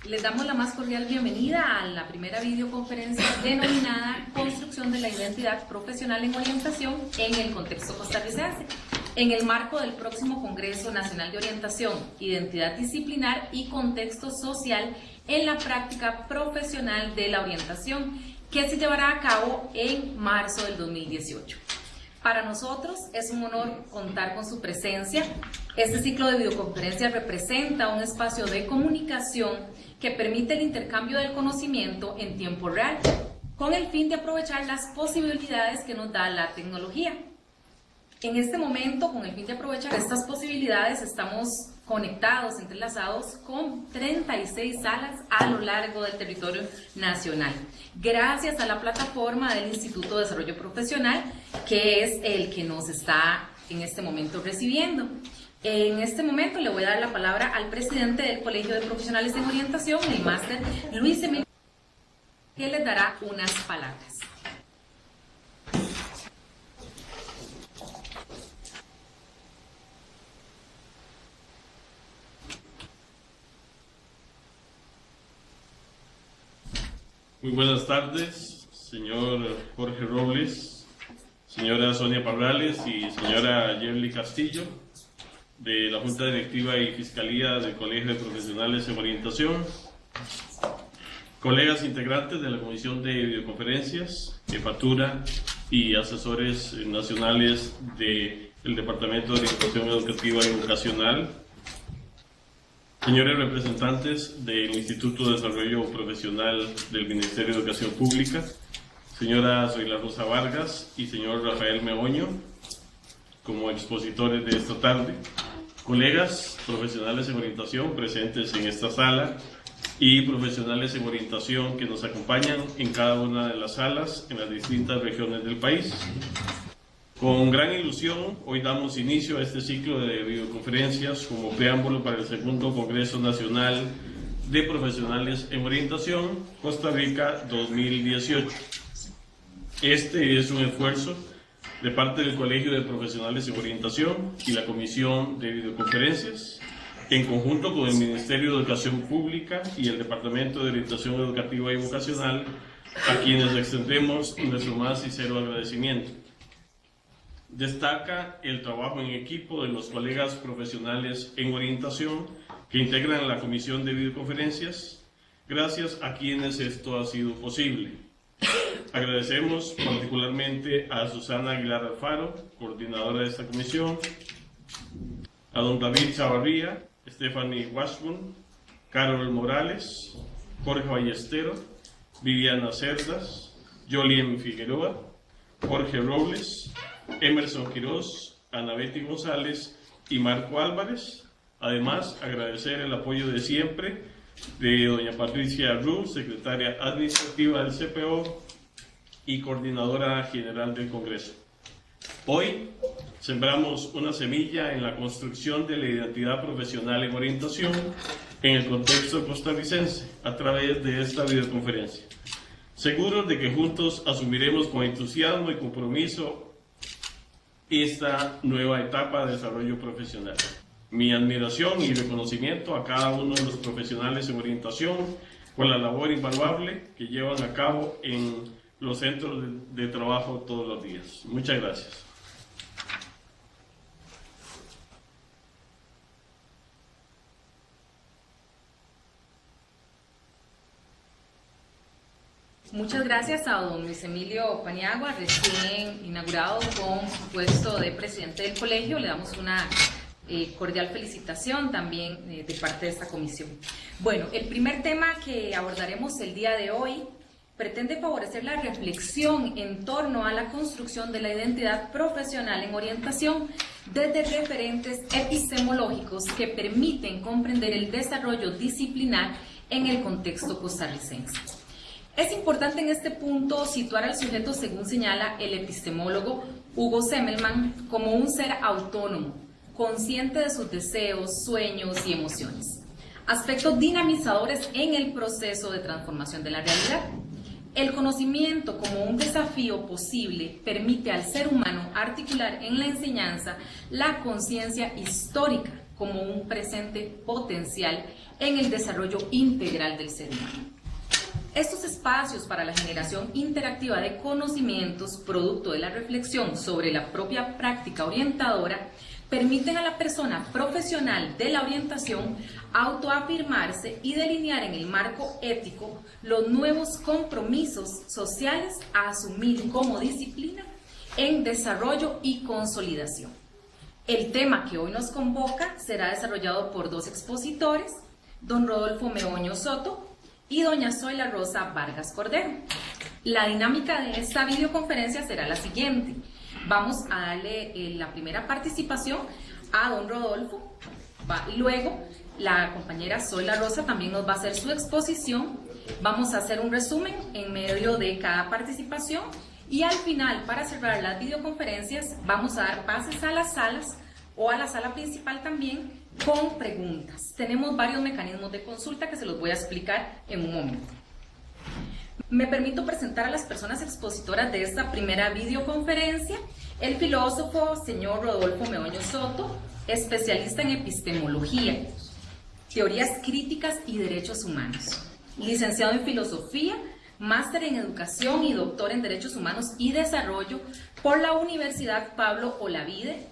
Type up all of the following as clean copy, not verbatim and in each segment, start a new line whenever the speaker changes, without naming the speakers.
Les damos la más cordial bienvenida a la primera videoconferencia denominada Construcción de la Identidad Profesional en Orientación en el contexto costarricense, en el marco del próximo Congreso Nacional de Orientación, Identidad Disciplinar y Contexto Social en la práctica profesional de la orientación, que se llevará a cabo en marzo del 2018. Para nosotros es un honor contar con su presencia. Este ciclo de videoconferencias representa un espacio de comunicación que permite el intercambio del conocimiento en tiempo real, con el fin de aprovechar las posibilidades que nos da la tecnología. En este momento, con el fin de aprovechar estas posibilidades, estamos conectados, entrelazados con 36 salas a lo largo del territorio nacional, gracias a la plataforma del Instituto de Desarrollo Profesional, que es el que nos está en este momento recibiendo. En este momento le voy a dar la palabra al presidente del Colegio de Profesionales en Orientación, el máster Luis Emilio, que les dará unas palabras.
Muy buenas tardes, señor Jorge Robles, señora Sonia Parrales y señora Yerli Castillo, de la Junta Directiva y Fiscalía del Colegio de Profesionales en Orientación, colegas integrantes de la Comisión de Videoconferencias, Jefatura y asesores nacionales del Departamento de Orientación Educativa y Vocacional, señores representantes del Instituto de Desarrollo Profesional del Ministerio de Educación Pública, señora Zoila Rosa Vargas y señor Rafael Meoño, como expositores de esta tarde, colegas profesionales en orientación presentes en esta sala y profesionales en orientación que nos acompañan en cada una de las salas en las distintas regiones del país. Con gran ilusión, hoy damos inicio a este ciclo de videoconferencias como preámbulo para el segundo Congreso Nacional de Profesionales en Orientación, Costa Rica 2018. Este es un esfuerzo de parte del Colegio de Profesionales en Orientación y la Comisión de Videoconferencias, en conjunto con el Ministerio de Educación Pública y el Departamento de Orientación Educativa y Vocacional, a quienes extendemos nuestro más sincero agradecimiento. Destaca el trabajo en equipo de los colegas profesionales en orientación que integran la Comisión de Videoconferencias, gracias a quienes esto ha sido posible. Agradecemos particularmente a Susana Aguilar Alfaro, coordinadora de esta comisión, a don David Chavarría, Stephanie Washburn, Carol Morales, Jorge Ballestero, Viviana Cerdas, Jolien Figueroa, Jorge Robles, Emerson Quiroz, Ana Betty González y Marco Álvarez. Además, agradecer el apoyo de siempre de doña Patricia Ruz, secretaria administrativa del CPO y coordinadora general del Congreso. Hoy sembramos una semilla en la construcción de la identidad profesional en orientación en el contexto costarricense a través de esta videoconferencia. Seguros de que juntos asumiremos con entusiasmo y compromiso esta nueva etapa de desarrollo profesional. Mi admiración y reconocimiento a cada uno de los profesionales en orientación por la labor invaluable que llevan a cabo en los centros de trabajo todos los días. Muchas gracias.
Muchas gracias a don Luis Emilio Paniagua, recién inaugurado con su puesto de presidente del colegio. Le damos una cordial felicitación también de parte de esta comisión. Bueno, el primer tema que abordaremos el día de hoy pretende favorecer la reflexión en torno a la construcción de la identidad profesional en orientación desde referentes epistemológicos que permiten comprender el desarrollo disciplinar en el contexto costarricense. Es importante en este punto situar al sujeto, según señala el epistemólogo Hugo Semmelmann, como un ser autónomo, consciente de sus deseos, sueños y emociones, aspectos dinamizadores en el proceso de transformación de la realidad. El conocimiento como un desafío posible permite al ser humano articular en la enseñanza la conciencia histórica como un presente potencial en el desarrollo integral del ser humano. Estos espacios para la generación interactiva de conocimientos, producto de la reflexión sobre la propia práctica orientadora, permiten a la persona profesional de la orientación autoafirmarse y delinear en el marco ético los nuevos compromisos sociales a asumir como disciplina en desarrollo y consolidación. El tema que hoy nos convoca será desarrollado por dos expositores, don Rodolfo Meoño Soto y doña Zoila Rosa Vargas Cordero. La dinámica de esta videoconferencia será la siguiente. Vamos a darle la primera participación a don Rodolfo, luego la compañera Zoila Rosa también nos va a hacer su exposición, vamos a hacer un resumen en medio de cada participación y al final, para cerrar las videoconferencias, vamos a dar pases a las salas o a la sala principal también con preguntas. Tenemos varios mecanismos de consulta que se los voy a explicar en un momento. Me permito presentar a las personas expositoras de esta primera videoconferencia: el filósofo señor Rodolfo Meoño Soto, especialista en epistemología, teorías críticas y derechos humanos, licenciado en filosofía, máster en educación y doctor en derechos humanos y desarrollo por la Universidad Pablo Olavide,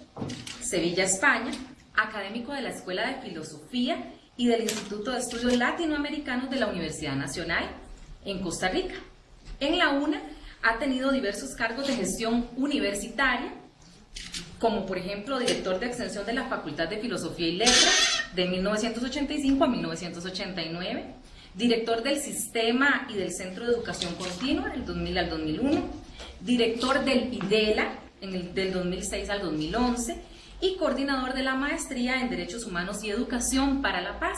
Sevilla, España, académico de la Escuela de Filosofía y del Instituto de Estudios Latinoamericanos de la Universidad Nacional en Costa Rica. En la UNA ha tenido diversos cargos de gestión universitaria, como por ejemplo director de extensión de la Facultad de Filosofía y Letras de 1985 a 1989, director del Sistema y del Centro de Educación Continua del 2000 al 2001, director del IDELA del 2006 al 2011 y coordinador de la Maestría en Derechos Humanos y Educación para la Paz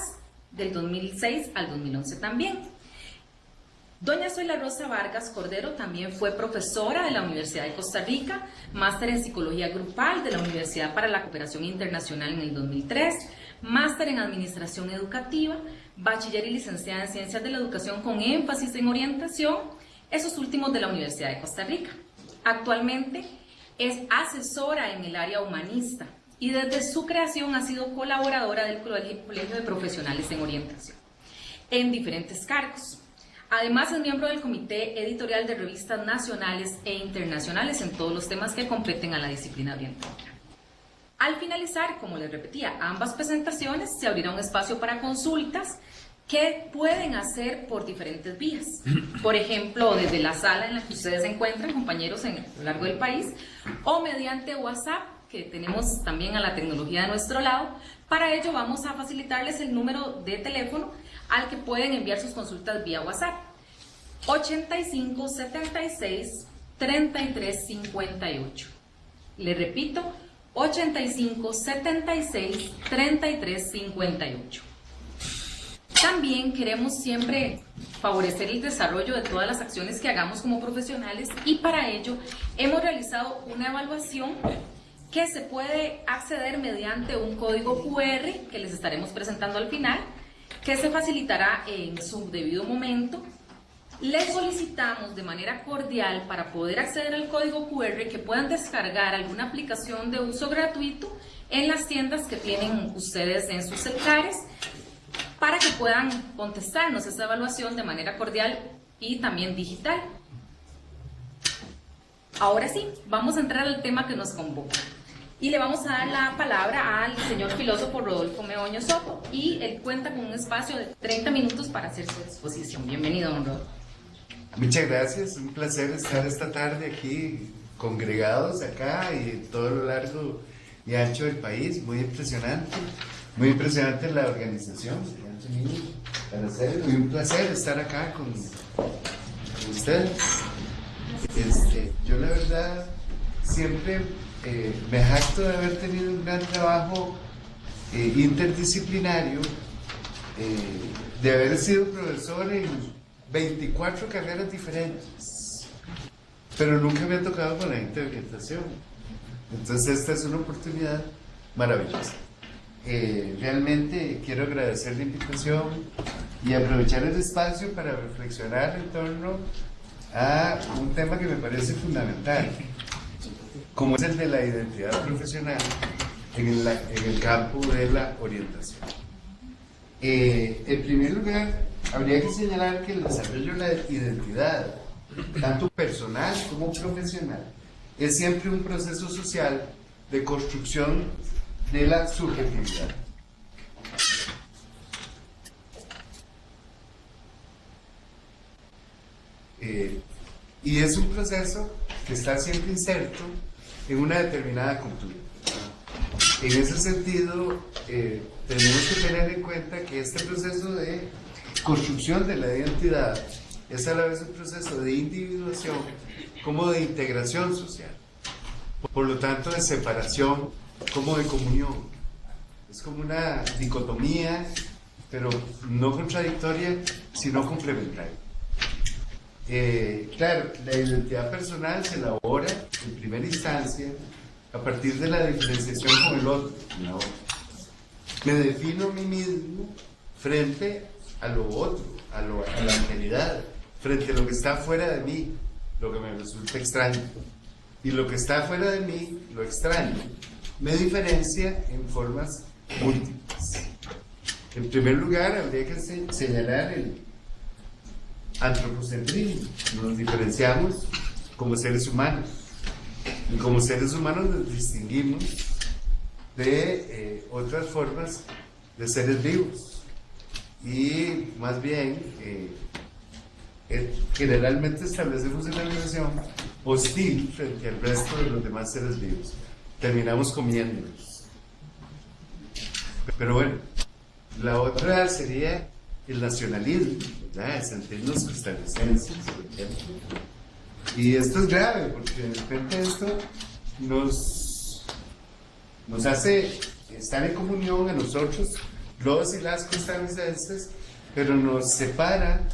del 2006 al 2011 también. Doña Zoila Rosa Vargas Cordero también fue profesora de la Universidad de Costa Rica, máster en Psicología Grupal de la Universidad para la Cooperación Internacional en el 2003, máster en Administración Educativa, bachiller y licenciada en Ciencias de la Educación con énfasis en orientación, esos últimos de la Universidad de Costa Rica. Actualmente es asesora en el área humanista y desde su creación ha sido colaboradora del Colegio de Profesionales en Orientación, en diferentes cargos. Además, es miembro del comité editorial de revistas nacionales e internacionales en todos los temas que competen a la disciplina orientadora. Al finalizar, como les repetía, ambas presentaciones, se abrirá un espacio para consultas que pueden hacer por diferentes vías. Por ejemplo, desde la sala en la que ustedes se encuentran, compañeros a lo largo del país, o mediante WhatsApp, que tenemos también a la tecnología de nuestro lado. Para ello vamos a facilitarles el número de teléfono al que pueden enviar sus consultas vía WhatsApp: 85 76 33 58. Les repito, 85 76 33 58. También queremos siempre favorecer el desarrollo de todas las acciones que hagamos como profesionales y para ello hemos realizado una evaluación que se puede acceder mediante un código QR que les estaremos presentando al final, que se facilitará en su debido momento. Les solicitamos de manera cordial, para poder acceder al código QR, que puedan descargar alguna aplicación de uso gratuito en las tiendas que tienen ustedes en sus celulares, para que puedan contestarnos esa evaluación de manera cordial y también digital. Ahora sí, vamos a entrar al tema que nos convoca. Y le vamos a dar la palabra al señor filósofo Rodolfo Meoño Soto, y él cuenta con un espacio de 30 minutos para hacer su exposición. Bienvenido, don Rodolfo.
Muchas gracias, un placer estar esta tarde aquí congregados acá y todo lo largo y ancho del país. Muy impresionante la organización para hacerlo, y un placer estar acá con ustedes. Yo la verdad siempre me jacto de haber tenido un gran trabajo interdisciplinario, de haber sido profesor en 24 carreras diferentes, pero nunca me ha tocado con la gente de orientación. Entonces esta es una oportunidad maravillosa. Realmente quiero agradecer la invitación y aprovechar el espacio para reflexionar en torno a un tema que me parece fundamental, como es el de la identidad profesional en el campo de la orientación. En primer lugar, habría que señalar que el desarrollo de la identidad, tanto personal como profesional, es siempre un proceso social de construcción de la subjetividad. Y es un proceso que está siempre inserto en una determinada cultura. En ese sentido, tenemos que tener en cuenta que este proceso de construcción de la identidad es a la vez un proceso de individuación como de integración social, por lo tanto de separación como de comunión. Es como una dicotomía, pero no contradictoria, sino complementaria. Claro, la identidad personal se elabora en primera instancia a partir de la diferenciación con el otro, ¿no? Me defino a mí mismo frente a lo otro, a la alteridad, frente a lo que está fuera de mí, lo que me resulta extraño. Y lo que está fuera de mí, lo extraño, me diferencia en formas múltiples. En primer lugar, habría que señalar el antropocentrismo. Nos diferenciamos como seres humanos. Y como seres humanos nos distinguimos de otras formas de seres vivos. Y más bien, generalmente establecemos una relación hostil frente al resto de los demás seres vivos. Terminamos comiéndolos. Pero bueno, la otra sería el nacionalismo, ¿verdad? El sentirnos costarricenses, por ejemplo. Y esto es grave, porque de repente esto nos hace estar en comunión a nosotros, los y las costarricenses, pero nos separa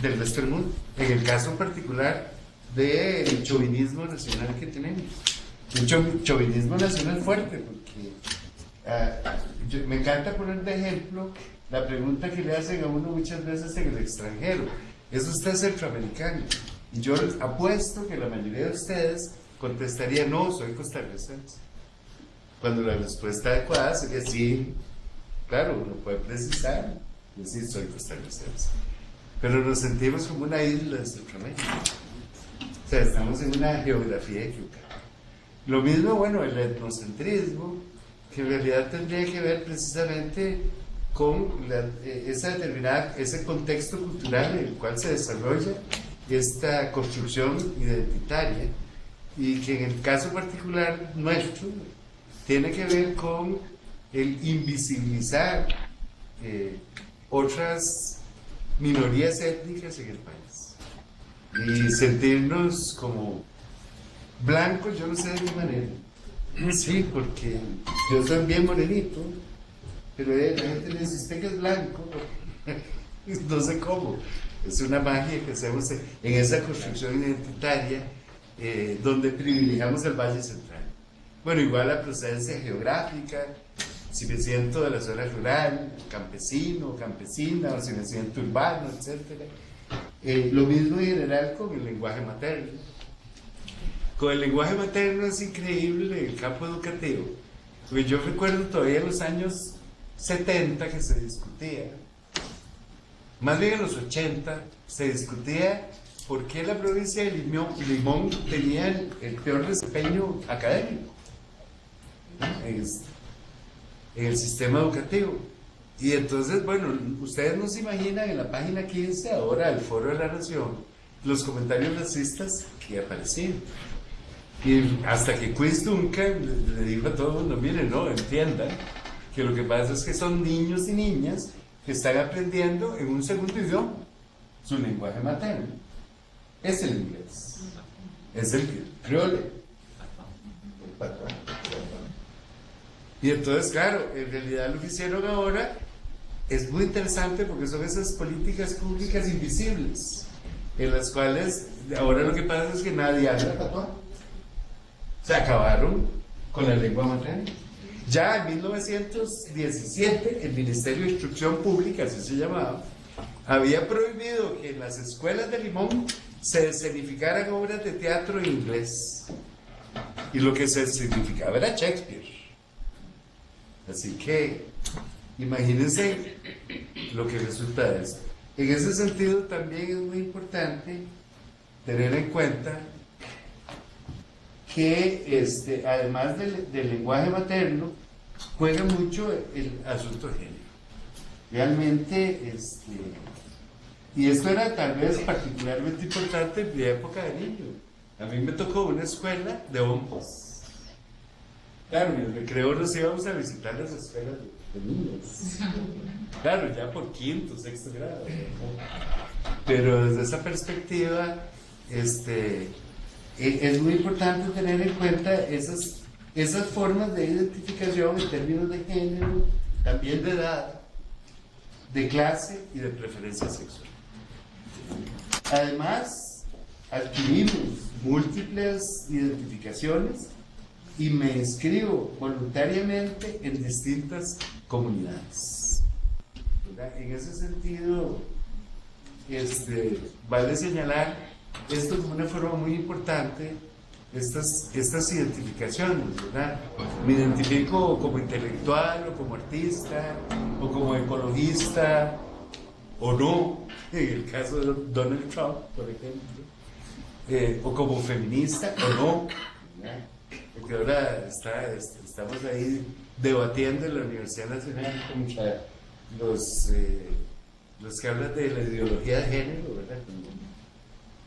del resto del mundo. En el caso particular del chauvinismo nacional que tenemos. Un chauvinismo nacional fuerte, porque me encanta poner de ejemplo la pregunta que le hacen a uno muchas veces en el extranjero: ¿es usted centroamericano? Y yo apuesto que la mayoría de ustedes contestaría: no, soy costarricense. Cuando la respuesta adecuada sería sí, claro, uno puede precisar, decir soy costarricense. Pero nos sentimos como una isla de Centroamérica. O sea, estamos en una geografía equivocada. Lo mismo, bueno, el etnocentrismo, que en realidad tendría que ver precisamente con ese contexto cultural en el cual se desarrolla esta construcción identitaria, y que en el caso particular nuestro tiene que ver con el invisibilizar otras minorías étnicas en el país y sentirnos como blancos, yo no sé de qué manera. Sí, porque yo soy bien morenito, pero la gente me dice: ¿usted que es blanco? No sé cómo. Es una magia que hacemos en esa construcción identitaria, donde privilegiamos el Valle Central. Bueno, igual la procedencia geográfica, si me siento de la zona rural, campesino, campesina, o si me siento urbano, etc. Lo mismo en general con el lenguaje materno. Con el lenguaje materno es increíble en el campo educativo, porque yo recuerdo todavía en los años 70 que se discutía, más bien en los 80, se discutía por qué la provincia de Limón tenía el peor desempeño académico en el sistema educativo. Y entonces, bueno, ustedes no se imaginan en la página 15 ahora del Foro de la Nación los comentarios racistas que aparecían. Y hasta que Quiz Duncan le dijo a todo el mundo: miren, no, entiendan que lo que pasa es que son niños y niñas que están aprendiendo en un segundo idioma, su lenguaje materno. Es el inglés, es el criollo. Y entonces, claro, en realidad lo que hicieron ahora es muy interesante, porque son esas políticas públicas invisibles, en las cuales ahora lo que pasa es que nadie habla patuá. Se acabaron con la lengua materna. Ya en 1917 el Ministerio de Instrucción Pública, así se llamaba, había prohibido que en las escuelas de Limón se escenificaran obras de teatro en inglés. y lo que se significaba era Shakespeare. Así que imagínense lo que resulta de esto. En ese sentido también es muy importante tener en cuenta que además del lenguaje materno, juega mucho el asunto de género. Realmente, y esto era tal vez particularmente importante en mi época de niño. A mí me tocó una escuela de hombres. Claro, en el recreo nos íbamos a visitar las escuelas de niños. Claro, ya por quinto, sexto grado. Pero desde esa perspectiva, es muy importante tener en cuenta esas formas de identificación en términos de género, también de edad, de clase y de preferencia sexual. Además, adquirimos múltiples identificaciones y me inscribo voluntariamente en distintas comunidades. ¿Verdad? En ese sentido, vale señalar esto como una forma muy importante, estas identificaciones, ¿verdad? Me identifico como intelectual, o como artista, o como ecologista, o no, en el caso de Donald Trump, por ejemplo, o como feminista, o no, ¿verdad? Porque ahora estamos ahí debatiendo en la Universidad Nacional contra los que hablan de la ideología de género, ¿verdad? Como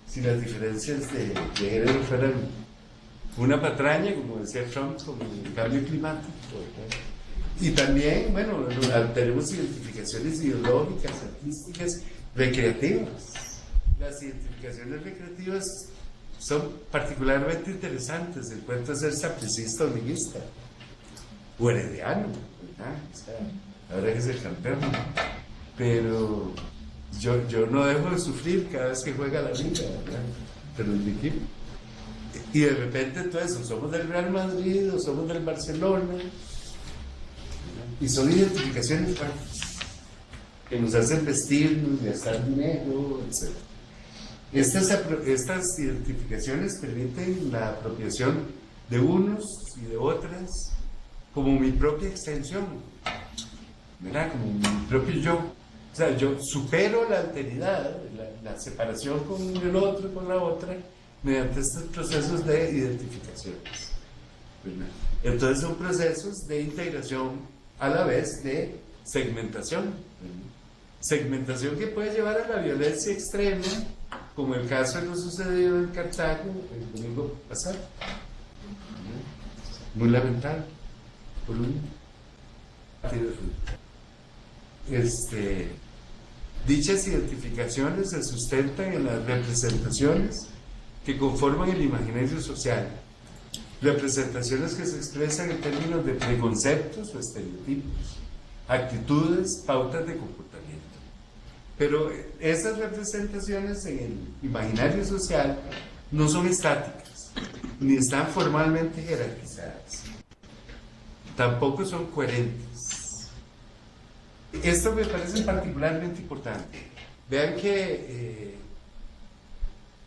si las diferencias de género fueran una patraña, como decía Trump, como el cambio climático, ¿verdad? Y también, bueno, tenemos identificaciones ideológicas, artísticas, recreativas. Las identificaciones recreativas son particularmente interesantes. El cuento es ser sapricista o liguista, o herediano, ¿verdad? O sea, habrá que ser campeón. Pero yo no dejo de sufrir cada vez que juega la liga, ¿verdad? Pero el equipo. Y de repente entonces o somos del Real Madrid o somos del Barcelona, ¿verdad? Y son identificaciones fuertes que nos hacen vestirnos, gastar dinero, etc. Estas identificaciones permiten la apropiación de unos y de otras como mi propia extensión, ¿verdad? Como mi propio yo. O sea, yo supero la alteridad, la separación con el otro, con la otra, mediante estos procesos de identificaciones, ¿verdad? Entonces son procesos de integración a la vez de segmentación, ¿verdad? Segmentación que puede llevar a la violencia extrema, como el caso que nos sucedió en Cartago el domingo pasado, ¿verdad? Muy lamentable, por un partido de fútbol. Dichas identificaciones se sustentan en las representaciones que conforman el imaginario social, representaciones que se expresan en términos de preconceptos o estereotipos, actitudes, pautas de comportamiento. Pero esas representaciones en el imaginario social no son estáticas, ni están formalmente jerarquizadas, tampoco son coherentes. Esto me parece particularmente importante. Vean que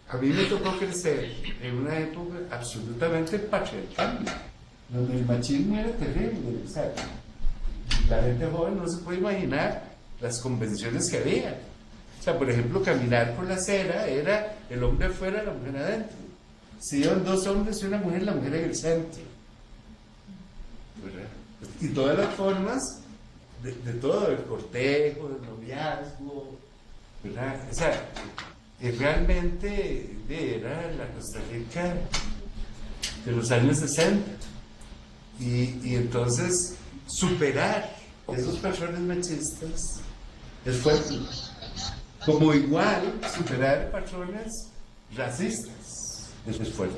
a mí me tocó crecer en una época absolutamente patriarcal, donde el machismo era terrible. O sea, la gente joven no se puede imaginar las convenciones que había. O sea, por ejemplo, caminar por la acera era el hombre afuera, la mujer adentro. Si iban dos hombres y una mujer, la mujer en el centro. ¿Verdad? Y todas las formas de todo, el cortejo, el noviazgo, ¿verdad? O sea, realmente era la Costa Rica de los años 60. Y entonces superar esos patrones machistas es fuerte. Como igual superar patrones racistas es fuerte.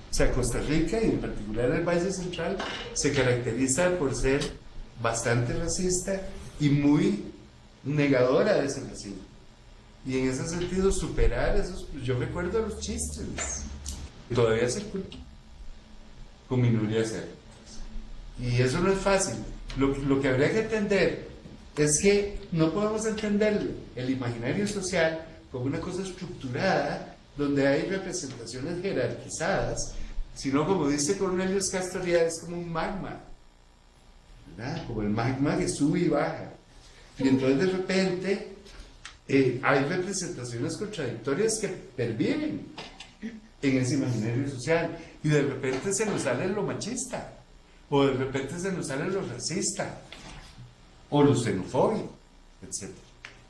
O sea, Costa Rica, y en particular el Valle Central, se caracteriza por ser bastante racista y muy negadora de ese racismo. Y en ese sentido, superar esos... Yo recuerdo los chistes, que todavía se cuentan con minorías étnicas. Y eso no es fácil. Lo que habría que entender es que no podemos entender el imaginario social como una cosa estructurada, donde hay representaciones jerarquizadas, sino como dice Cornelius Castoriadis, es como un magma, ¿verdad? Como el magma que sube y baja. Y entonces de repente hay representaciones contradictorias que perviven en ese imaginario social, y de repente se nos sale lo machista, o de repente se nos sale lo racista, o lo xenofóbico, etc.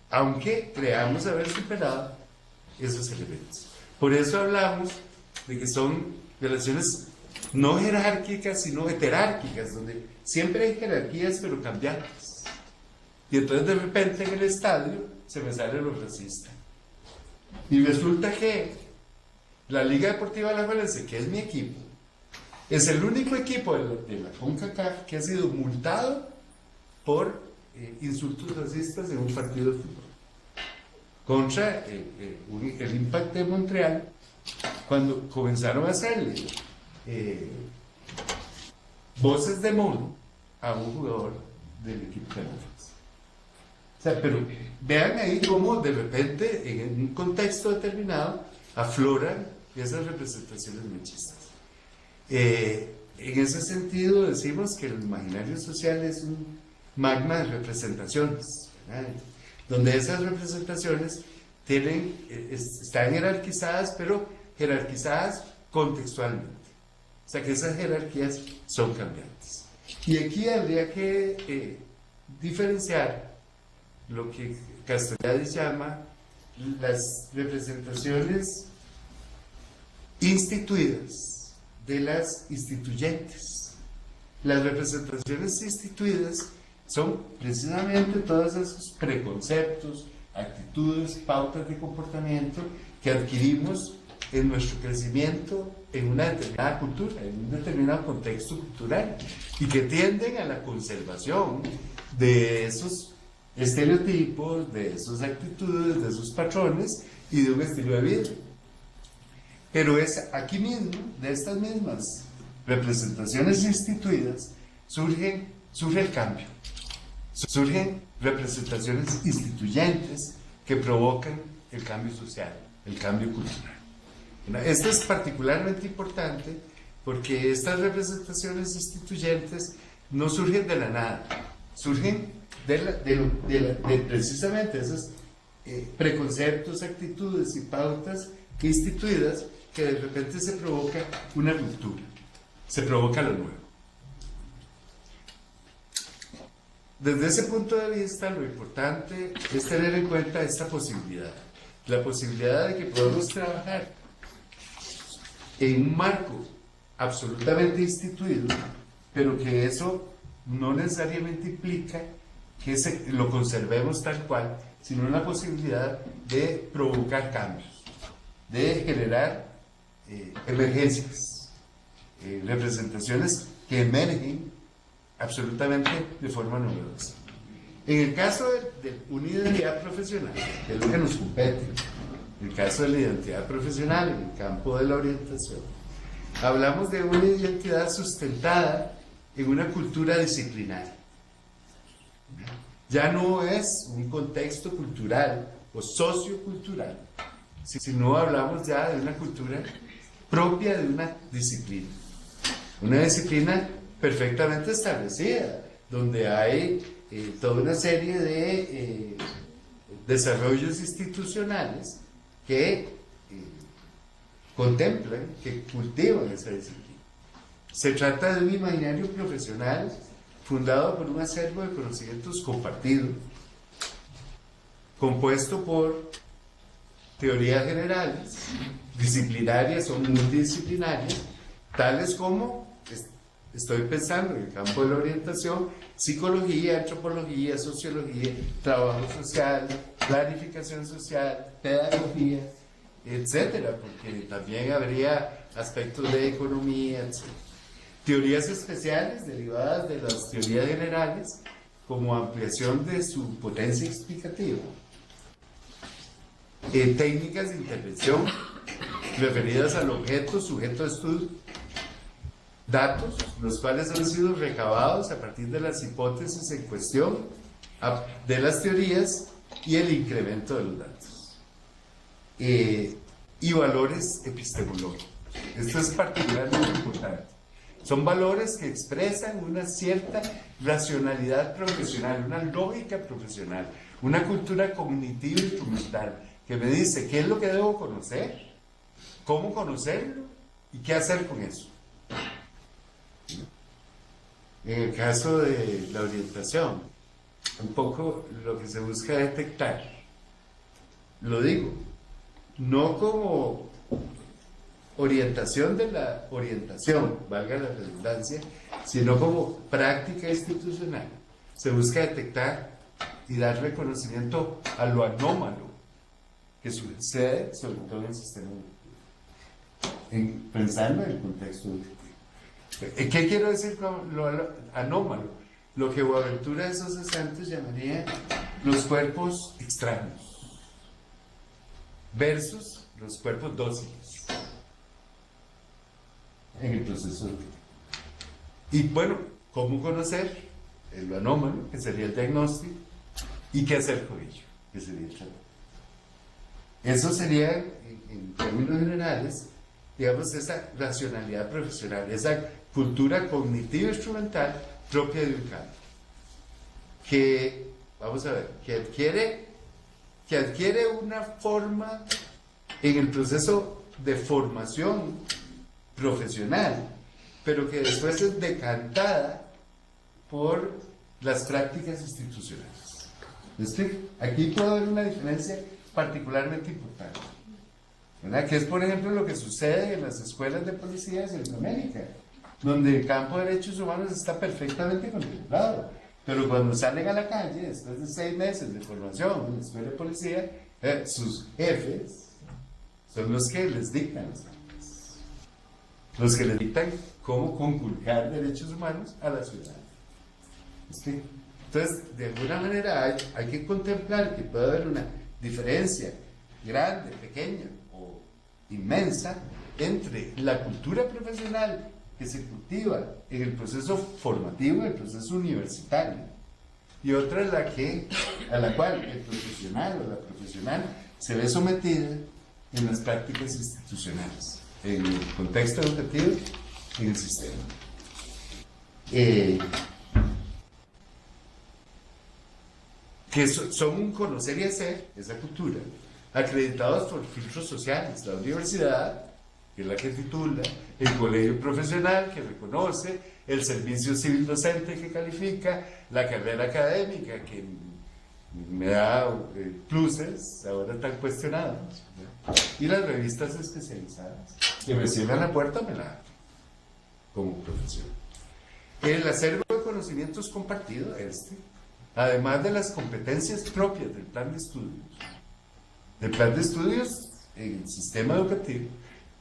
Aunque creamos haber superado esos elementos. Por eso hablamos de que son relaciones no jerárquicas, sino heterárquicas, donde siempre hay jerarquías pero cambiantes. Y entonces de repente en el estadio se me sale lo racista. Y resulta que la Liga Deportiva Alajuelense, que es mi equipo, es el único equipo de la CONCACAF que ha sido multado por insultos racistas en un partido de fútbol contra el Impact de Montreal, cuando comenzaron a hacerle voces de mono a un jugador del equipo de Alajuelense. O sea, pero vean ahí cómo de repente en un contexto determinado afloran esas representaciones machistas. En ese sentido decimos que el imaginario social es un magma de representaciones, ¿verdad? Donde esas representaciones están jerarquizadas, pero jerarquizadas contextualmente. O sea que esas jerarquías son cambiantes. Y aquí habría que diferenciar lo que Castoriadis llama las representaciones instituidas de las instituyentes. Las representaciones instituidas son precisamente todos esos preconceptos, actitudes, pautas de comportamiento que adquirimos en nuestro crecimiento en una determinada cultura, en un determinado contexto cultural, y que tienden a la conservación de esos estereotipos, de esas actitudes, de esos patrones y de un estilo de vida. Pero es aquí mismo, de estas mismas representaciones instituidas, surge el cambio. Surgen representaciones instituyentes que provocan el cambio social, el cambio cultural. Esto es particularmente importante porque estas representaciones instituyentes no surgen de la nada, surgen de precisamente esos preconceptos, actitudes y pautas instituidas, que de repente se provoca una ruptura, se provoca lo nuevo. Desde ese punto de vista, lo importante es tener en cuenta esta posibilidad, la posibilidad de que podamos trabajar en un marco absolutamente instituido, pero que eso no necesariamente implica que lo conservemos tal cual, sino la posibilidad de provocar cambios, de generar emergencias, representaciones que emergen absolutamente de forma novedosa. En el caso de una identidad profesional, que es lo que nos compete, en el caso de la identidad profesional, en el campo de la orientación, hablamos de una identidad sustentada en una cultura disciplinaria. Ya no es un contexto cultural o sociocultural, sino hablamos ya de una cultura propia de una disciplina perfectamente establecida, donde hay toda una serie de desarrollos institucionales que contemplan, que cultivan esa disciplina. Se trata de un imaginario profesional fundado por un acervo de conocimientos compartidos, compuesto por teorías generales, disciplinarias o multidisciplinarias, tales como, estoy pensando en el campo de la orientación, psicología, antropología, sociología, trabajo social, planificación social, pedagogía, etcétera, porque también habría aspectos de economía, etcétera. Teorías especiales derivadas de las teorías generales como ampliación de su potencia explicativa. Técnicas de intervención referidas al objeto, sujeto de estudio. Datos, los cuales han sido recabados a partir de las hipótesis en cuestión, de las teorías y el incremento de los datos. Y valores epistemológicos. Esto es particularmente importante. Son valores que expresan una cierta racionalidad profesional, una lógica profesional, una cultura cognitiva instrumental que me dice qué es lo que debo conocer, cómo conocerlo y qué hacer con eso. En el caso de la orientación, un poco lo que se busca detectar, lo digo, no como orientación de la orientación, valga la redundancia, sino como práctica institucional. Se busca detectar y dar reconocimiento a lo anómalo que sucede, sobre todo en el sistema educativo, pensando en el contexto educativo. ¿Qué quiero decir con lo anómalo? Lo que Boaventura de Sosa Santos llamaría los cuerpos extraños versus los cuerpos dóciles en el proceso educativo. Y bueno, ¿cómo conocer lo anómalo, que sería el diagnóstico, y qué hacer con ello, que sería el tratamiento? Eso sería, en términos generales, digamos, esa racionalidad profesional, esa cultura cognitiva instrumental propia de un campo, que, vamos a ver, que adquiere una forma en el proceso de formación profesional, pero que después es decantada por las prácticas institucionales. ¿Me explico? Aquí puedo ver una diferencia particularmente importante, ¿verdad? Que es, por ejemplo, lo que sucede en las escuelas de policía de Centroamérica, donde el campo de derechos humanos está perfectamente contemplado, pero cuando salen a la calle, después de 6 meses de formación en la escuela de policía, sus jefes son los que les dictan las normas, los que les dictan cómo conculcar derechos humanos a la ciudadanía. ¿Sí? Entonces, de alguna manera hay que contemplar que puede haber una diferencia grande, pequeña o inmensa entre la cultura profesional que se cultiva en el proceso formativo, en el proceso universitario, y otra a la cual el profesional o la profesional se ve sometida en las prácticas institucionales, en el contexto educativo, en el sistema. Que son un conocer y hacer, esa cultura, acreditados por filtros sociales, la universidad, que es la que titula, el colegio profesional, que reconoce, el servicio civil docente, que califica, la carrera académica, que me da pluses, ahora tan cuestionados, ¿verdad? Y las revistas especializadas, que me cierran la puerta, me la abren, como profesión. El acervo de conocimientos compartido, además de las competencias propias del plan de estudios. El plan de estudios en el sistema educativo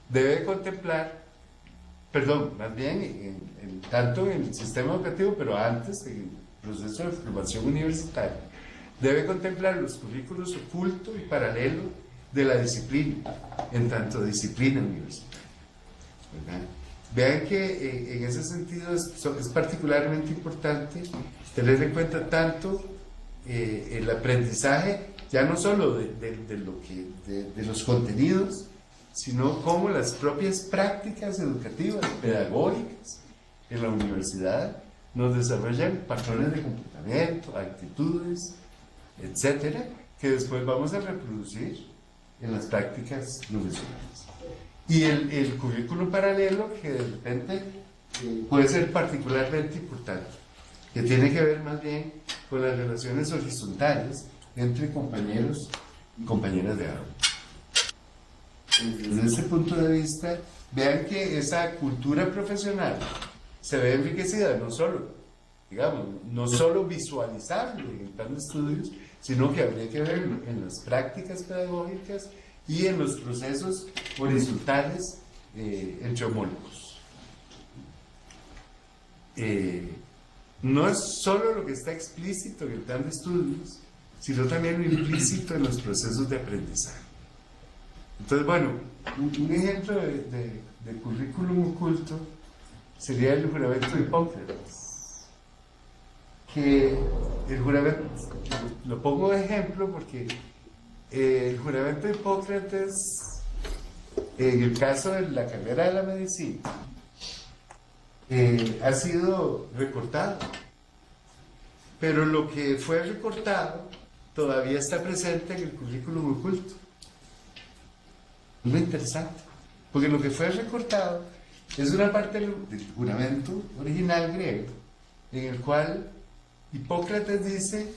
debe contemplar, más bien tanto en el sistema educativo, pero antes en el proceso de formación universitaria, debe contemplar los currículos oculto y paralelo de la disciplina, en tanto disciplina universitaria, ¿verdad? Vean que en ese sentido es particularmente importante tener en cuenta tanto el aprendizaje, ya no solo de los contenidos, sino como las propias prácticas educativas, pedagógicas en la universidad nos desarrollan patrones de comportamiento, actitudes, etcétera, que después vamos a reproducir en las prácticas profesionales. Y el currículo paralelo, que de repente puede ser particularmente importante, que tiene que ver más bien con las relaciones horizontales entre compañeros y compañeras de aula. Desde ese punto de vista, vean que esa cultura profesional se ve enriquecida no solo visualizable en el plan de estudios, sino que habría que verlo en las prácticas pedagógicas y en los procesos horizontales entre homólogos. No es solo lo que está explícito en el plan de estudios, sino también lo implícito en los procesos de aprendizaje. Entonces, bueno, un ejemplo de currículum oculto sería el juramento de Hipócrates. Que el juramento, lo pongo de ejemplo porque el juramento de Hipócrates en el caso de la carrera de la medicina, ha sido recortado. Pero lo que fue recortado todavía está presente en el currículum oculto. Muy interesante, porque lo que fue recortado es una parte del juramento original griego, en el cual Hipócrates dice,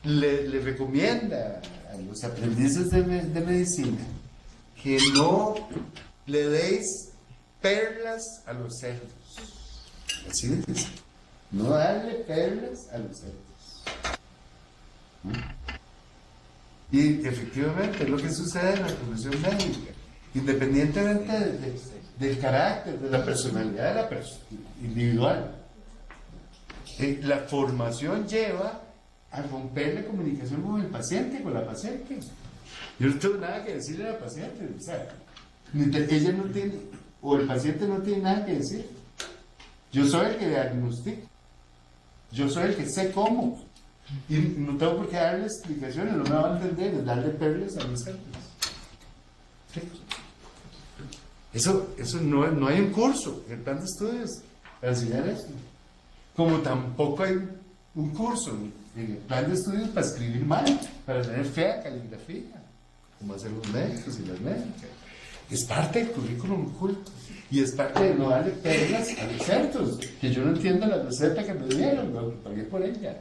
le recomienda a los aprendices de medicina que no le deis perlas a los cerdos. Así dice, no darle perlas a los cerdos. Y efectivamente es lo que sucede en la profesión médica, independientemente del carácter, de la personalidad de la persona individual. La formación lleva a romper la comunicación con el paciente, con la paciente. Yo no tengo nada que decirle a la paciente, o sea, ella no tiene, o el paciente no tiene nada que decir. Yo soy el que diagnostico, yo soy el que sé cómo, y no tengo por qué darle explicaciones, no me va a entender, es darle perlas a los cerdos. ¿Sí? Eso no hay un curso en el plan de estudios para enseñar eso. Como tampoco hay un curso en el plan de estudios para escribir mal, para tener fea caligrafía, como hacen los médicos y las médicas. Es parte del currículum oculto y es parte de no darle perlas a los cerdos, que yo no entiendo la receta que me dieron, lo pagué por ella.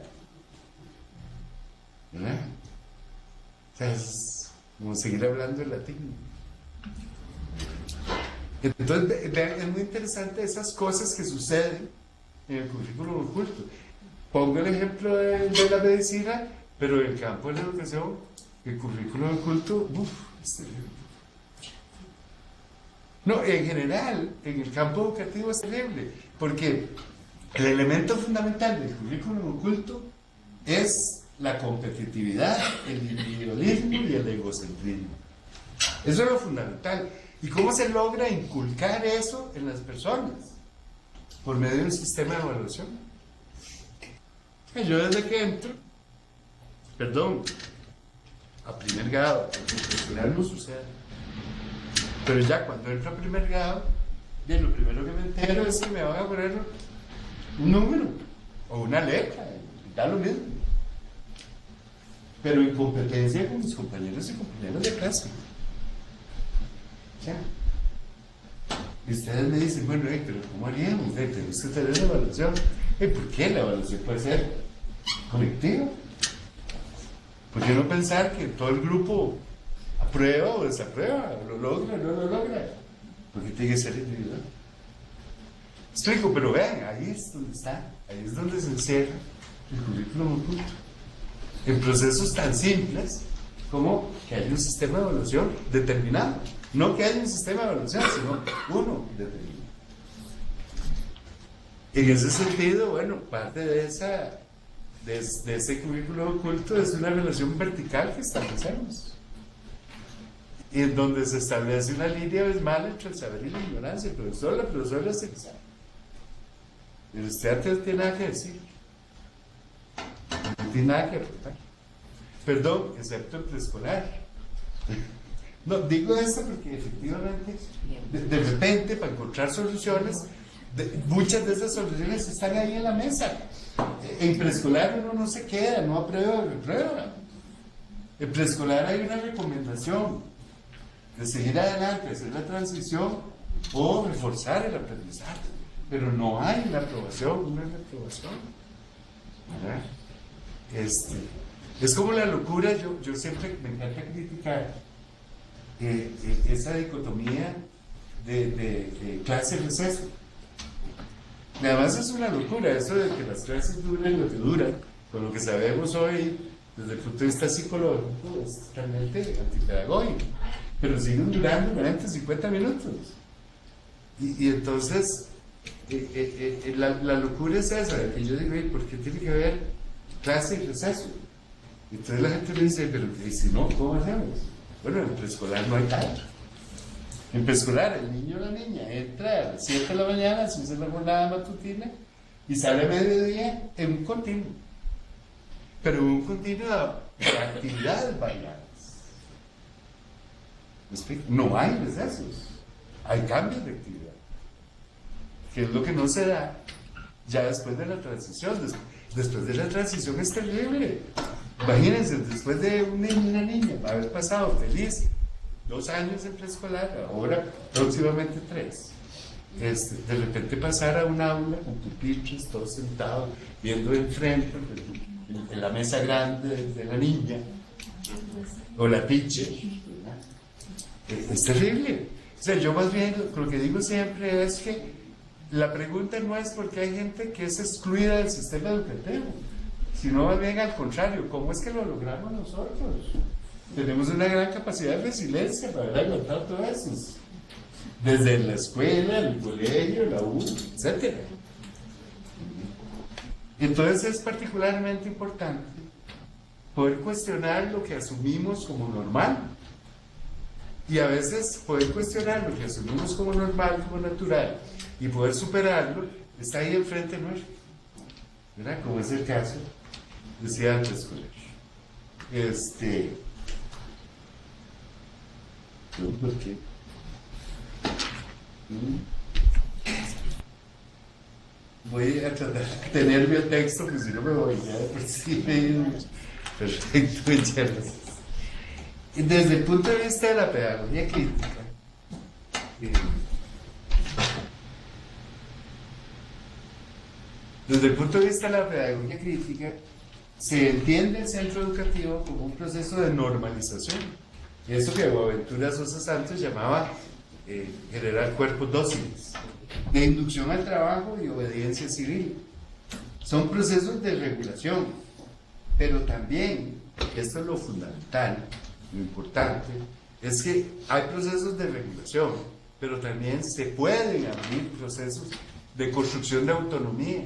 ¿Verdad? O sea, es como seguir hablando en latín. Entonces, vean, es muy interesante esas cosas que suceden en el currículum oculto. Pongo el ejemplo de la medicina, pero en el campo de la educación, el currículum oculto, no, en general, en el campo educativo es terrible, porque el elemento fundamental del currículum oculto es la competitividad, el individualismo y el egocentrismo. Eso es lo fundamental. ¿Y cómo se logra inculcar eso en las personas? Por medio de un sistema de evaluación. Yo desde que entro, a primer grado, en general no sucede, pero ya cuando entro a primer grado, bien, lo primero que me entero es que me van a poner un número o una letra, da lo mismo, pero en competencia con mis compañeros y compañeras de clase. Ya. Y ustedes me dicen, bueno, pero ¿cómo haríamos? Tenemos que tener la evaluación. ¿Por qué la evaluación puede ser colectiva? ¿Por qué no pensar que todo el grupo aprueba o desaprueba, lo logra o no lo logra? Porque tiene que ser individual. Explico, pero vean, ahí es donde está, ahí es donde se encierra el currículum oculto. En procesos tan simples como que haya un sistema de evaluación determinado. No que haya un sistema de evaluación, sino uno determinado. En ese sentido, bueno, parte de ese currículo oculto es una relación vertical que establecemos, y en donde se establece una línea abismal entre el saber y la ignorancia. El profesor, la profesora es el que sabe. El estudiante no tiene nada que decir, no tiene nada que aportar. Perdón, excepto el preescolar. No, digo esto porque efectivamente, de repente, para encontrar soluciones, muchas de esas soluciones están ahí en la mesa. En preescolar uno no se queda, no aprueba o reprueba. En preescolar hay una recomendación de seguir adelante, hacer la transición o reforzar el aprendizaje, pero no hay una aprobación, una reprobación. ¿Verdad? Es como la locura. Yo siempre me encanta criticar esa dicotomía de clase y receso. Y además es una locura eso de que las clases duren lo que duran, con lo que sabemos hoy desde el punto de vista psicológico es realmente antipedagógico, pero siguen durando 40, 50 minutos. Y entonces la locura es esa, de que yo digo, ¿por qué tiene que haber clase y receso? Y entonces la gente me dice, pero ¿y si no, cómo hacemos? Bueno, en preescolar no hay tanto. En preescolar, el niño o la niña entra a las 7 de la mañana, se hace la jornada matutina y sale a mediodía en un continuo. Pero un continuo de actividades variadas. ¿Me explico? No hay recesos. hay cambios de actividad, que es lo que no se da ya después de la transición. Después de la transición es terrible. Imagínense, después de un niño y una niña haber pasado feliz 2 años en preescolar, ahora próximamente 3, de repente pasar a un aula con pupitres, todos sentados, viendo enfrente, en la mesa grande de la niña, o la teacher, ¿verdad? Es terrible. O sea, yo más bien lo que digo siempre es que la pregunta no es porque hay gente que es excluida del sistema educativo, sino más bien al contrario, ¿cómo es que lo logramos nosotros? Tenemos una gran capacidad de resiliencia para aguantar todo eso, desde la escuela, el colegio, la U, etc. Entonces es particularmente importante poder cuestionar lo que asumimos como normal, y a veces poder cuestionar lo que asumimos como normal, como natural, y poder superarlo, está ahí enfrente nuestro, ¿verdad? Como es el caso, decía antes, colegio. ¿Por qué? Voy a tratar de tener biotexto, porque si no me voy ya de por sí. Perfecto, muchas gracias. Desde el punto de vista de la pedagogía crítica, desde el punto de vista de la pedagogía crítica, se entiende el centro educativo como un proceso de normalización. Eso que Boaventura Sosa Santos llamaba generar cuerpos dóciles, de inducción al trabajo y obediencia civil. Son procesos de regulación, pero también, esto es lo fundamental, lo importante, es que hay procesos de regulación, pero también se pueden abrir procesos de construcción de autonomía,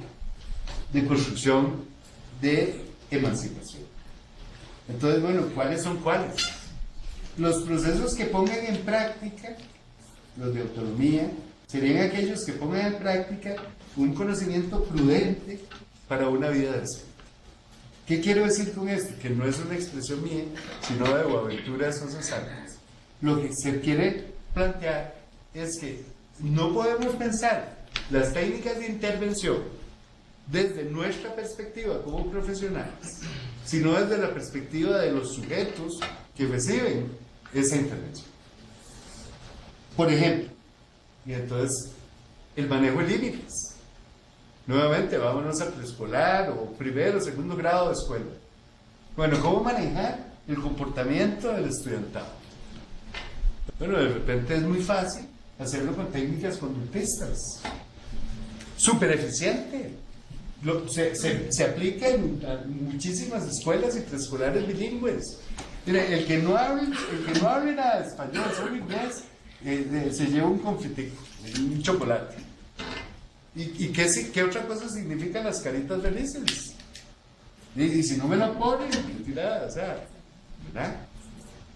de construcción de emancipación. Entonces, bueno, ¿cuáles son cuáles? Los procesos que pongan en práctica, los de autonomía, serían aquellos que pongan en práctica un conocimiento prudente para una vida decente. ¿Qué quiero decir con esto? Que no es una expresión mía, sino de Boaventura Sosa Santos. Lo que se quiere plantear es que no podemos pensar las técnicas de intervención desde nuestra perspectiva como profesionales, sino desde la perspectiva de los sujetos que reciben esa intervención. Por ejemplo, y entonces, el manejo de límites. Nuevamente, vámonos a preescolar o primero o segundo grado de escuela. Bueno, ¿cómo manejar el comportamiento del estudiantado? Bueno, de repente es muy fácil hacerlo con técnicas conductistas. Súper eficiente. Se aplica en muchísimas escuelas y preescolares bilingües. Mire, el que no hable nada de español, solo inglés, se lleva un confitico, un chocolate. ¿Y qué otra cosa significan las caritas felices? Y si no me lo ponen, tirada, o sea, ¿verdad?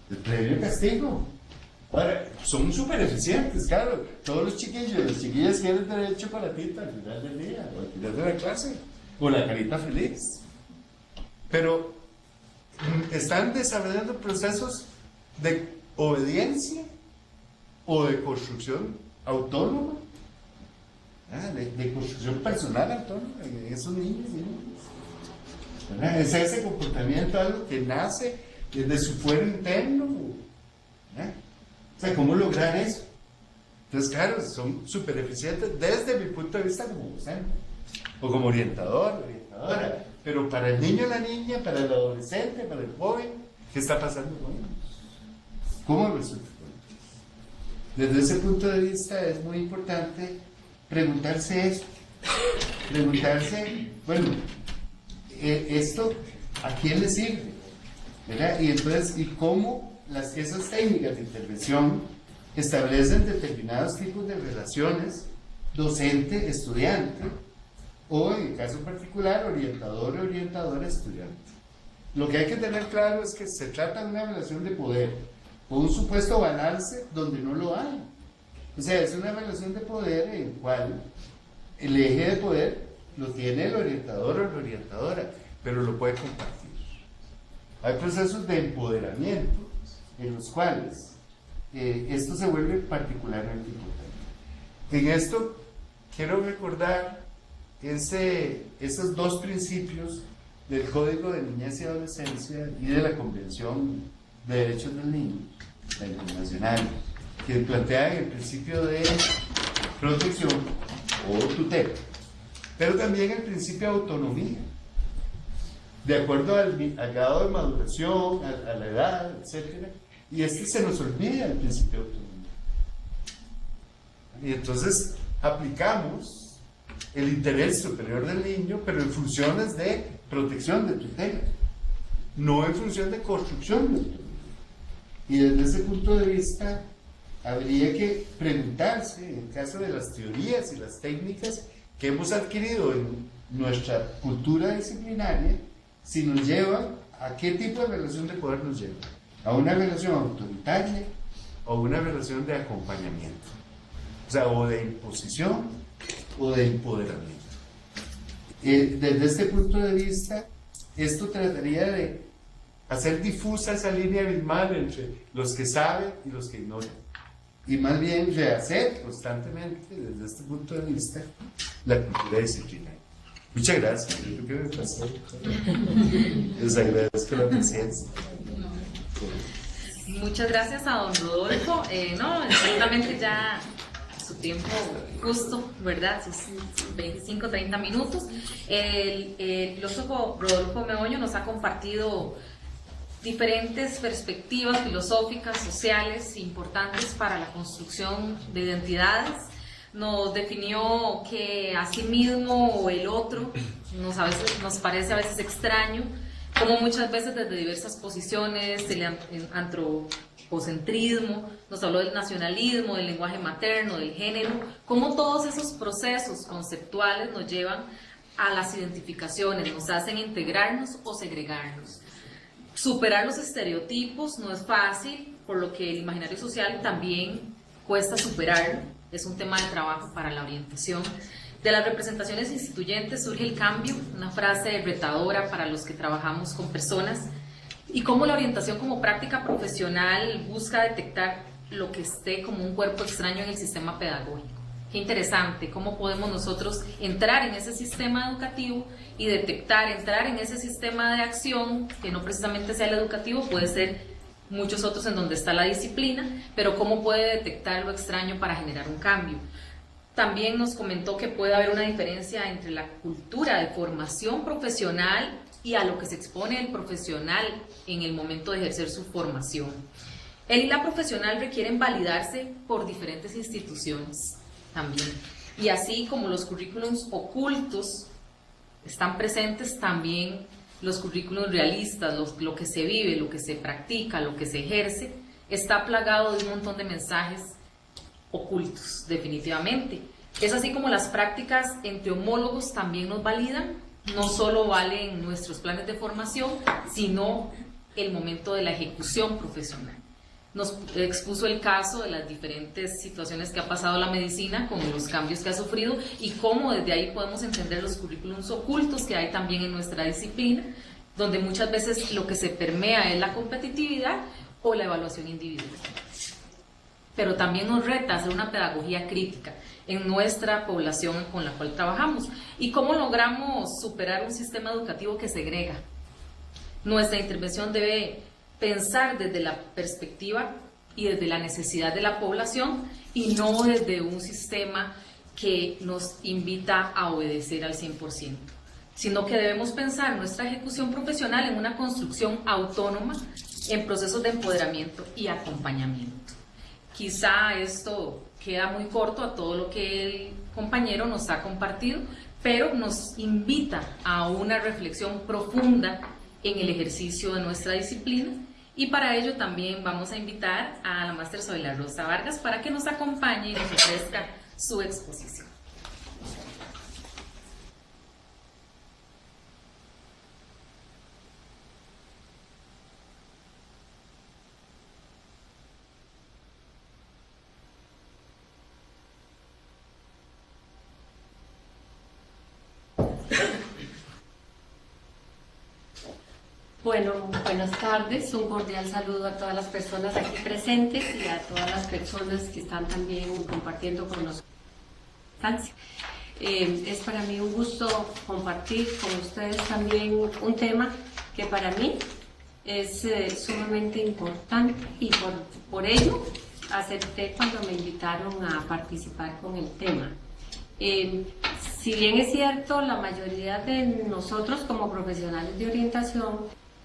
El premio castigo. Ahora, son súper eficientes, claro. Todos los chiquillos, las chiquillas quieren tener el chocolatito al final del día, o al final de la clase, o la carita feliz. Pero están desarrollando procesos de obediencia o de construcción autónoma, de construcción personal autónoma de esos niños y niñas, ¿verdad? Es ese comportamiento algo que nace desde su fuero interno, ¿verdad? O sea, ¿cómo lograr eso? Entonces, claro, son súper eficientes desde mi punto de vista como docente o como orientador, orientadora. Pero para el niño, la niña, para el adolescente, para el joven, ¿qué está pasando con ellos? ¿Cómo resulta? Desde ese punto de vista es muy importante preguntarse esto. Preguntarse, bueno, esto, ¿a quién le sirve? ¿Verdad? Y entonces, ¿y cómo esas técnicas de intervención establecen determinados tipos de relaciones docente-estudiante? O en el caso particular, orientador-estudiante. Lo que hay que tener claro es que se trata de una relación de poder, o un supuesto balance donde no lo hay. O sea, es una relación de poder en la cual el eje de poder lo tiene el orientador o la orientadora, pero lo puede compartir. Hay procesos de empoderamiento en los cuales esto se vuelve particularmente importante. En esto quiero recordar esos dos principios del Código de Niñez y Adolescencia y de la Convención de Derechos del Niño, la internacional, que plantean el principio de protección o tutela, pero también el principio de autonomía, de acuerdo al grado de maduración, a la edad, etc. Y se nos olvida el principio de autonomía. Y entonces aplicamos el interés superior del niño, pero en funciones de protección, de tutela, no en función de construcción de tutela. Y desde ese punto de vista, habría que preguntarse, en caso de las teorías y las técnicas que hemos adquirido en nuestra cultura disciplinaria, si nos lleva a qué tipo de relación de poder nos lleva, a una relación autoritaria o una relación de acompañamiento, o sea, o de imposición o de empoderamiento. Desde este punto de vista, esto trataría de hacer difusa esa línea abismal entre los que saben y los que ignoran, y más bien rehacer constantemente, desde este punto de vista, la cultura disciplinaria. Muchas gracias. Yo creo que me pasé. Les agradezco la presencia.
Muchas gracias a don Rodolfo. No, exactamente ya su tiempo justo, ¿verdad? Sus 25, 30 minutos. El filósofo Rodolfo Meoño nos ha compartido diferentes perspectivas filosóficas, sociales, importantes para la construcción de identidades. Nos definió que a sí mismo o el otro nos parece a veces extraño, como muchas veces desde diversas posiciones, el antropocentrismo, nos habló del nacionalismo, del lenguaje materno, del género, cómo todos esos procesos conceptuales nos llevan a las identificaciones, nos hacen integrarnos o segregarnos. Superar los estereotipos no es fácil, por lo que el imaginario social también cuesta superarlo, es un tema de trabajo para la orientación. De las representaciones instituyentes surge el cambio, una frase retadora para los que trabajamos con personas, y cómo la orientación como práctica profesional busca detectar lo que esté como un cuerpo extraño en el sistema pedagógico. Qué interesante, cómo podemos nosotros entrar en ese sistema educativo y detectar, entrar en ese sistema de acción, que no precisamente sea el educativo, puede ser muchos otros en donde está la disciplina, pero cómo puede detectar lo extraño para generar un cambio. También nos comentó que puede haber una diferencia entre la cultura de formación profesional y a lo que se expone el profesional en el momento de ejercer su formación. Él y la profesional requieren validarse por diferentes instituciones también. Y así como los currículums ocultos están presentes, también los currículums realistas, lo que se vive, lo que se practica, lo que se ejerce, está plagado de un montón de mensajes ocultos, definitivamente. Es así como las prácticas entre homólogos también nos validan, no solo valen nuestros planes de formación, sino el momento de la ejecución profesional. Nos expuso el caso de las diferentes situaciones que ha pasado la medicina con los cambios que ha sufrido y cómo desde ahí podemos entender los currículums ocultos que hay también en nuestra disciplina, donde muchas veces lo que se permea es la competitividad o la evaluación individual. Pero también nos reta hacer una pedagogía crítica en nuestra población con la cual trabajamos y cómo logramos superar un sistema educativo que segrega. Nuestra intervención debe pensar desde la perspectiva y desde la necesidad de la población y no desde un sistema que nos invita a obedecer al 100%, sino que debemos pensar nuestra ejecución profesional en una construcción autónoma en procesos de empoderamiento y acompañamiento. Quizá esto queda muy corto a todo lo que el compañero nos ha compartido, pero nos invita a una reflexión profunda en el ejercicio de nuestra disciplina. Y para ello también vamos a invitar a la máster Zoila Rosa Vargas para que nos acompañe y nos ofrezca su exposición.
Bueno, buenas tardes, un cordial saludo a todas las personas aquí presentes y a todas las personas que están también compartiendo con nosotros. instancia. Es para mí un gusto compartir con ustedes también un tema que para mí es sumamente importante y por ello acepté cuando me invitaron a participar con el tema. Si bien es cierto, la mayoría de nosotros como profesionales de orientación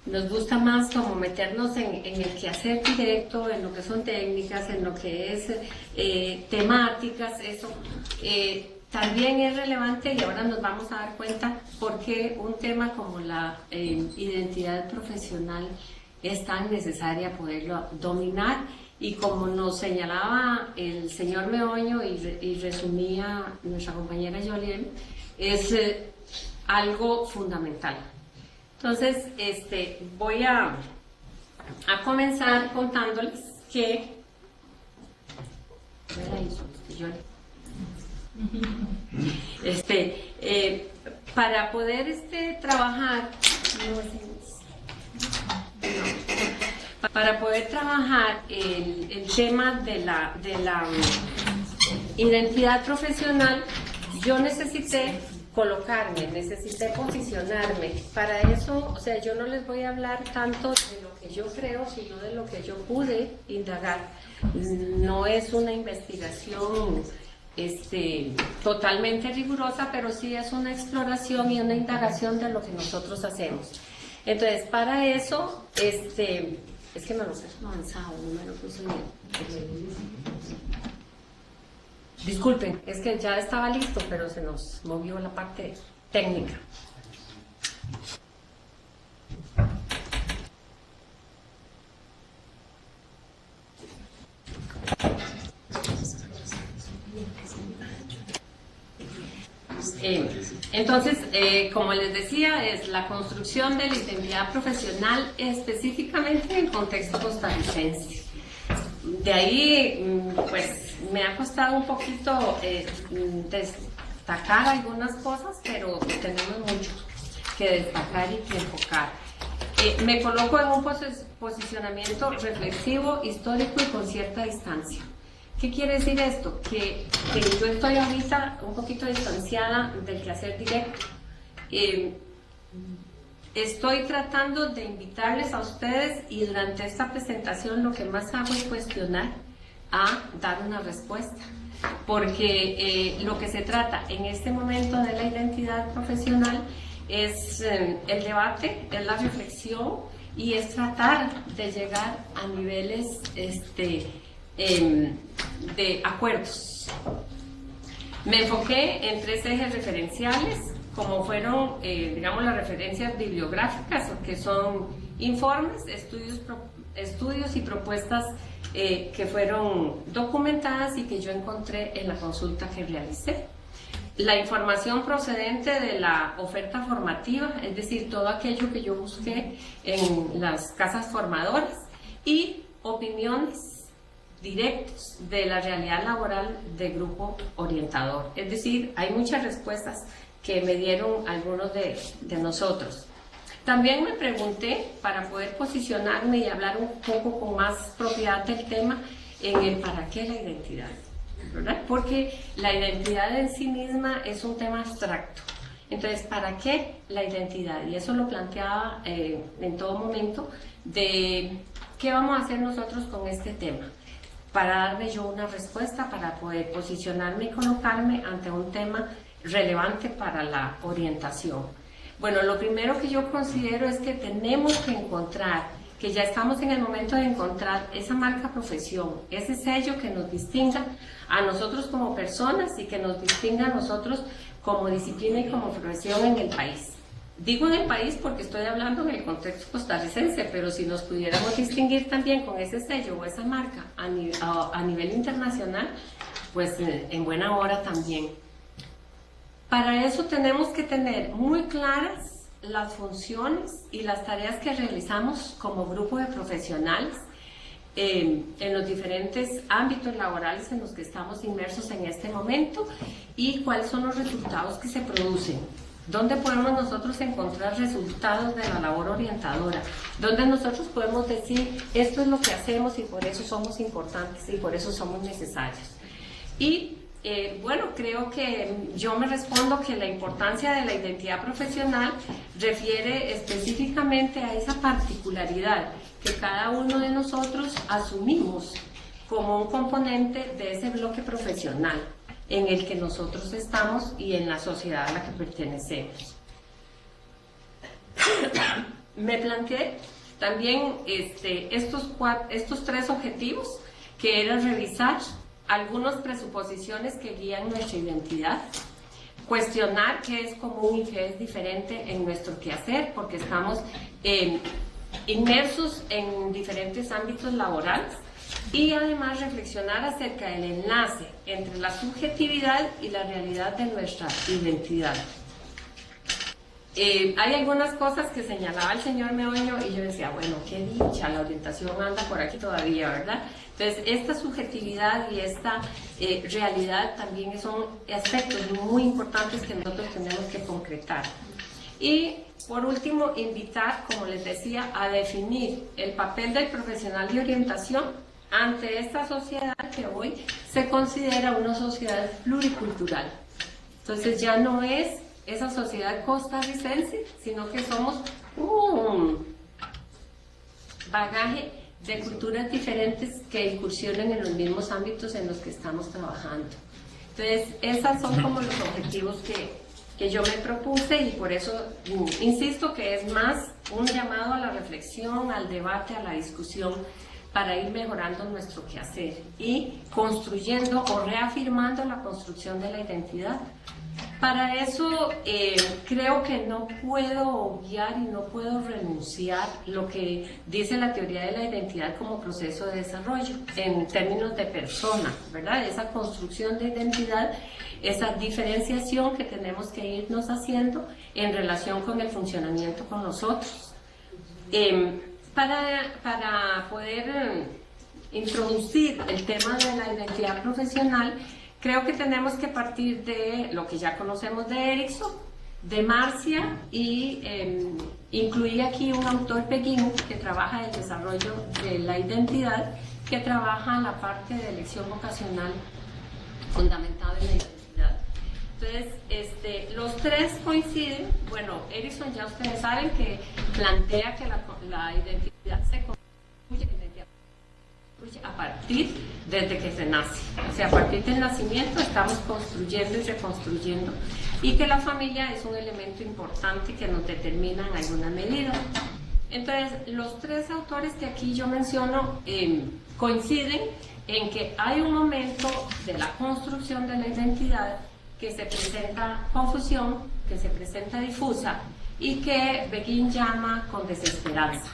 nos gusta más como meternos en el quehacer directo, en lo que son técnicas, en lo que es temáticas, eso también es relevante y ahora nos vamos a dar cuenta por qué un tema como la identidad profesional es tan necesaria poderlo dominar. Y como nos señalaba el señor Meoño y resumía nuestra compañera Yoliel, es algo fundamental. Entonces, voy a comenzar contándoles que... para poder trabajar... Para poder trabajar el tema de la identidad profesional, yo necesité colocarme, necesité posicionarme. Para eso, o sea, yo no les voy a hablar tanto de lo que yo creo, sino de lo que yo pude indagar. No es una investigación totalmente rigurosa, pero sí es una exploración y una indagación de lo que nosotros hacemos. Entonces, para eso, es que me lo puse avanzado, no me lo puse bien. Disculpen, es que ya estaba listo, pero se nos movió la parte técnica. Entonces, como les decía, es la construcción de la identidad profesional específicamente en el contexto costarricense. De ahí, pues, me ha costado un poquito destacar algunas cosas, pero tenemos mucho que destacar y que enfocar. Me coloco en un posicionamiento reflexivo, histórico y con cierta distancia. ¿Qué quiere decir esto? Que yo estoy ahorita un poquito distanciada del quehacer directo. Estoy tratando de invitarles a ustedes y durante esta presentación lo que más hago es cuestionar a dar una respuesta. Porque lo que se trata en este momento de la identidad profesional es el debate, es la reflexión y es tratar de llegar a niveles de acuerdos. Me enfoqué en 3 ejes referenciales, como fueron, digamos, las referencias bibliográficas, que son informes, estudios y propuestas que fueron documentadas y que yo encontré en la consulta que realicé. La información procedente de la oferta formativa, es decir, todo aquello que yo busqué en las casas formadoras, y opiniones directos de la realidad laboral del grupo orientador. Es decir, hay muchas respuestas que me dieron algunos de nosotros. También me pregunté, para poder posicionarme y hablar un poco con más propiedad del tema, en el para qué la identidad, ¿verdad? Porque la identidad en sí misma es un tema abstracto. Entonces, ¿para qué la identidad? Y eso lo planteaba en todo momento, de qué vamos a hacer nosotros con este tema, para darle yo una respuesta, para poder posicionarme y colocarme ante un tema relevante para la orientación. Bueno, lo primero que yo considero es que tenemos que encontrar, que ya estamos en el momento de encontrar esa marca profesión, ese sello que nos distinga a nosotros como personas y que nos distinga a nosotros como disciplina y como profesión en el país. Digo en el país porque estoy hablando en el contexto costarricense, pero si nos pudiéramos distinguir también con ese sello o esa marca a nivel internacional, pues en buena hora también. Para eso tenemos que tener muy claras las funciones y las tareas que realizamos como grupo de profesionales en los diferentes ámbitos laborales en los que estamos inmersos en este momento y cuáles son los resultados que se producen. ¿Dónde podemos nosotros encontrar resultados de la labor orientadora? ¿Dónde nosotros podemos decir, esto es lo que hacemos y por eso somos importantes y por eso somos necesarios? Y Bueno, creo que yo me respondo que la importancia de la identidad profesional refiere específicamente a esa particularidad que cada uno de nosotros asumimos como un componente de ese bloque profesional en el que nosotros estamos y en la sociedad a la que pertenecemos. Me planteé también estos 3 objetivos, que eran revisar algunas presuposiciones que guían nuestra identidad, cuestionar qué es común y qué es diferente en nuestro quehacer, porque estamos inmersos en diferentes ámbitos laborales, y además reflexionar acerca del enlace entre la subjetividad y la realidad de nuestra identidad. Hay algunas cosas que señalaba el señor Meoño y yo decía, bueno, qué dicha, la orientación anda por aquí todavía, ¿verdad? Entonces, esta subjetividad y esta realidad también son aspectos muy importantes que nosotros tenemos que concretar. Y, por último, invitar, como les decía, a definir el papel del profesional de orientación ante esta sociedad que hoy se considera una sociedad pluricultural. Entonces, ya no es esa sociedad costarricense, sino que somos un bagaje de culturas diferentes que incursionan en los mismos ámbitos en los que estamos trabajando. Entonces, esos son como los objetivos que yo me propuse, y por eso insisto que es más un llamado a la reflexión, al debate, a la discusión, para ir mejorando nuestro quehacer y construyendo o reafirmando la construcción de la identidad. Para eso creo que no puedo obviar y no puedo renunciar lo que dice la teoría de la identidad como proceso de desarrollo en términos de persona, ¿verdad? Esa construcción de identidad, esa diferenciación que tenemos que irnos haciendo en relación con el funcionamiento con nosotros. Para poder introducir el tema de la identidad profesional, creo que tenemos que partir de lo que ya conocemos de Erikson, de Marcia, y incluí aquí un autor pequeño que trabaja el desarrollo de la identidad, que trabaja la parte de elección vocacional fundamentada en la identidad. Entonces, los 3 coinciden. Bueno, Erikson, ya ustedes saben que plantea que la identidad se construye a partir desde que se nace, o sea, a partir del nacimiento estamos construyendo y reconstruyendo, y que la familia es un elemento importante que nos determina en alguna medida. Entonces, los 3 autores que aquí yo menciono coinciden en que hay un momento de la construcción de la identidad que se presenta confusión, que se presenta difusa, y que Beguín llama con desesperanza.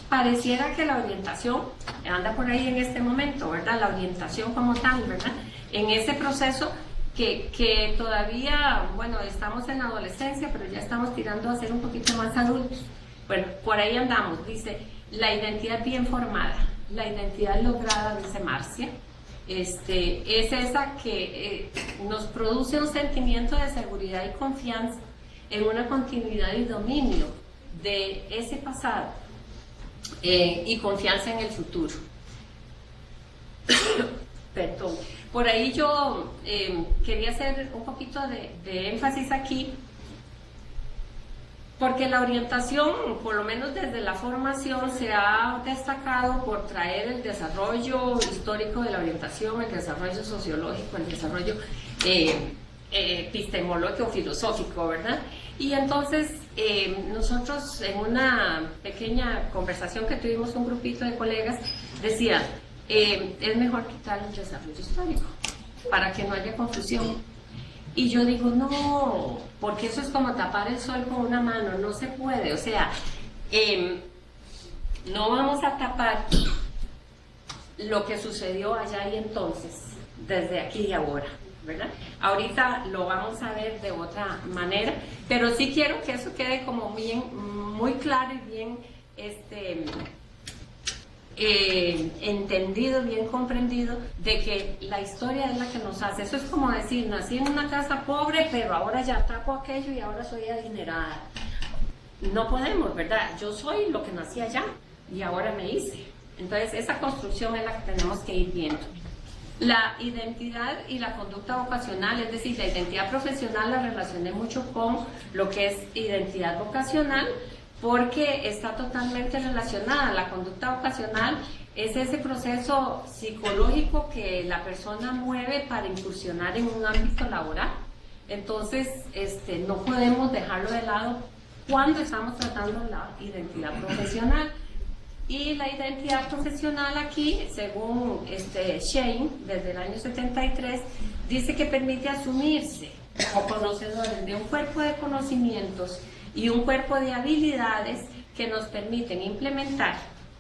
Pareciera que la orientación anda por ahí en este momento, ¿verdad? La orientación como tal, ¿verdad? En ese proceso que todavía, bueno, estamos en la adolescencia, pero ya estamos tirando a ser un poquito más adultos. Bueno, por ahí andamos. Dice, la identidad bien formada, la identidad lograda, dice Marcia, es esa que nos produce un sentimiento de seguridad y confianza en una continuidad y dominio de ese pasado y confianza en el futuro. Perdón. Por ahí yo quería hacer un poquito de énfasis aquí, porque la orientación, por lo menos desde la formación, se ha destacado por traer el desarrollo histórico de la orientación, el desarrollo sociológico, el desarrollo epistemológico, filosófico, ¿verdad? Y entonces nosotros en una pequeña conversación que tuvimos un grupito de colegas, decían, es mejor quitar el desarrollo histórico para que no haya confusión. Y yo digo, no, porque eso es como tapar el sol con una mano, no se puede. O sea, no vamos a tapar lo que sucedió allá y entonces, desde aquí y ahora, ¿verdad? Ahorita lo vamos a ver de otra manera, pero sí quiero que eso quede como bien, muy claro y bien entendido, bien comprendido, de que la historia es la que nos hace. Eso es como decir, nací en una casa pobre, pero ahora ya tapo aquello y ahora soy adinerada. No podemos, ¿verdad? Yo soy lo que nací allá y ahora me hice. Entonces, esa construcción es la que tenemos que ir viendo. La identidad y la conducta vocacional, es decir, la identidad profesional la relacioné mucho con lo que es identidad vocacional, porque está totalmente relacionada. La conducta vocacional es ese proceso psicológico que la persona mueve para incursionar en un ámbito laboral. Entonces, no podemos dejarlo de lado cuando estamos tratando la identidad profesional. Y la identidad profesional aquí, según Shane, desde el año 73, dice que permite asumirse como conocedores de un cuerpo de conocimientos y un cuerpo de habilidades que nos permiten implementar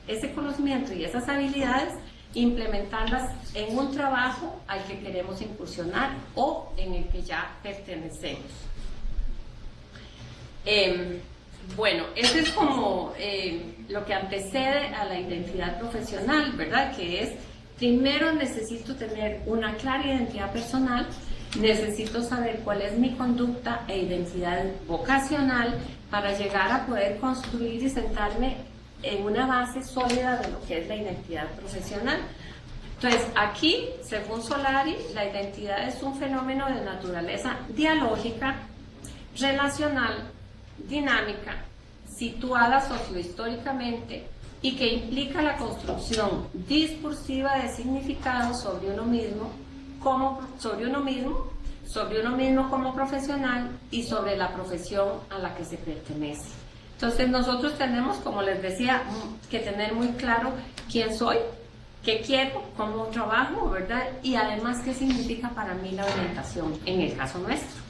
ese conocimiento y esas habilidades, implementarlas en un trabajo al que queremos incursionar o en el que ya pertenecemos. Bueno, eso es como lo que antecede a la identidad profesional, ¿verdad? Que es, primero necesito tener una clara identidad personal, necesito saber cuál es mi conducta e identidad vocacional para llegar a poder construir y sentarme en una base sólida de lo que es la identidad profesional. Entonces, aquí, según Solari, la identidad es un fenómeno de naturaleza dialógica, relacional, dinámica, situada sociohistóricamente y que implica la construcción discursiva de significados sobre uno mismo como profesional y sobre la profesión a la que se pertenece. Entonces nosotros tenemos, como les decía, que tener muy claro quién soy, qué quiero, cómo trabajo, ¿verdad? Y además qué significa para mí la orientación en el caso nuestro.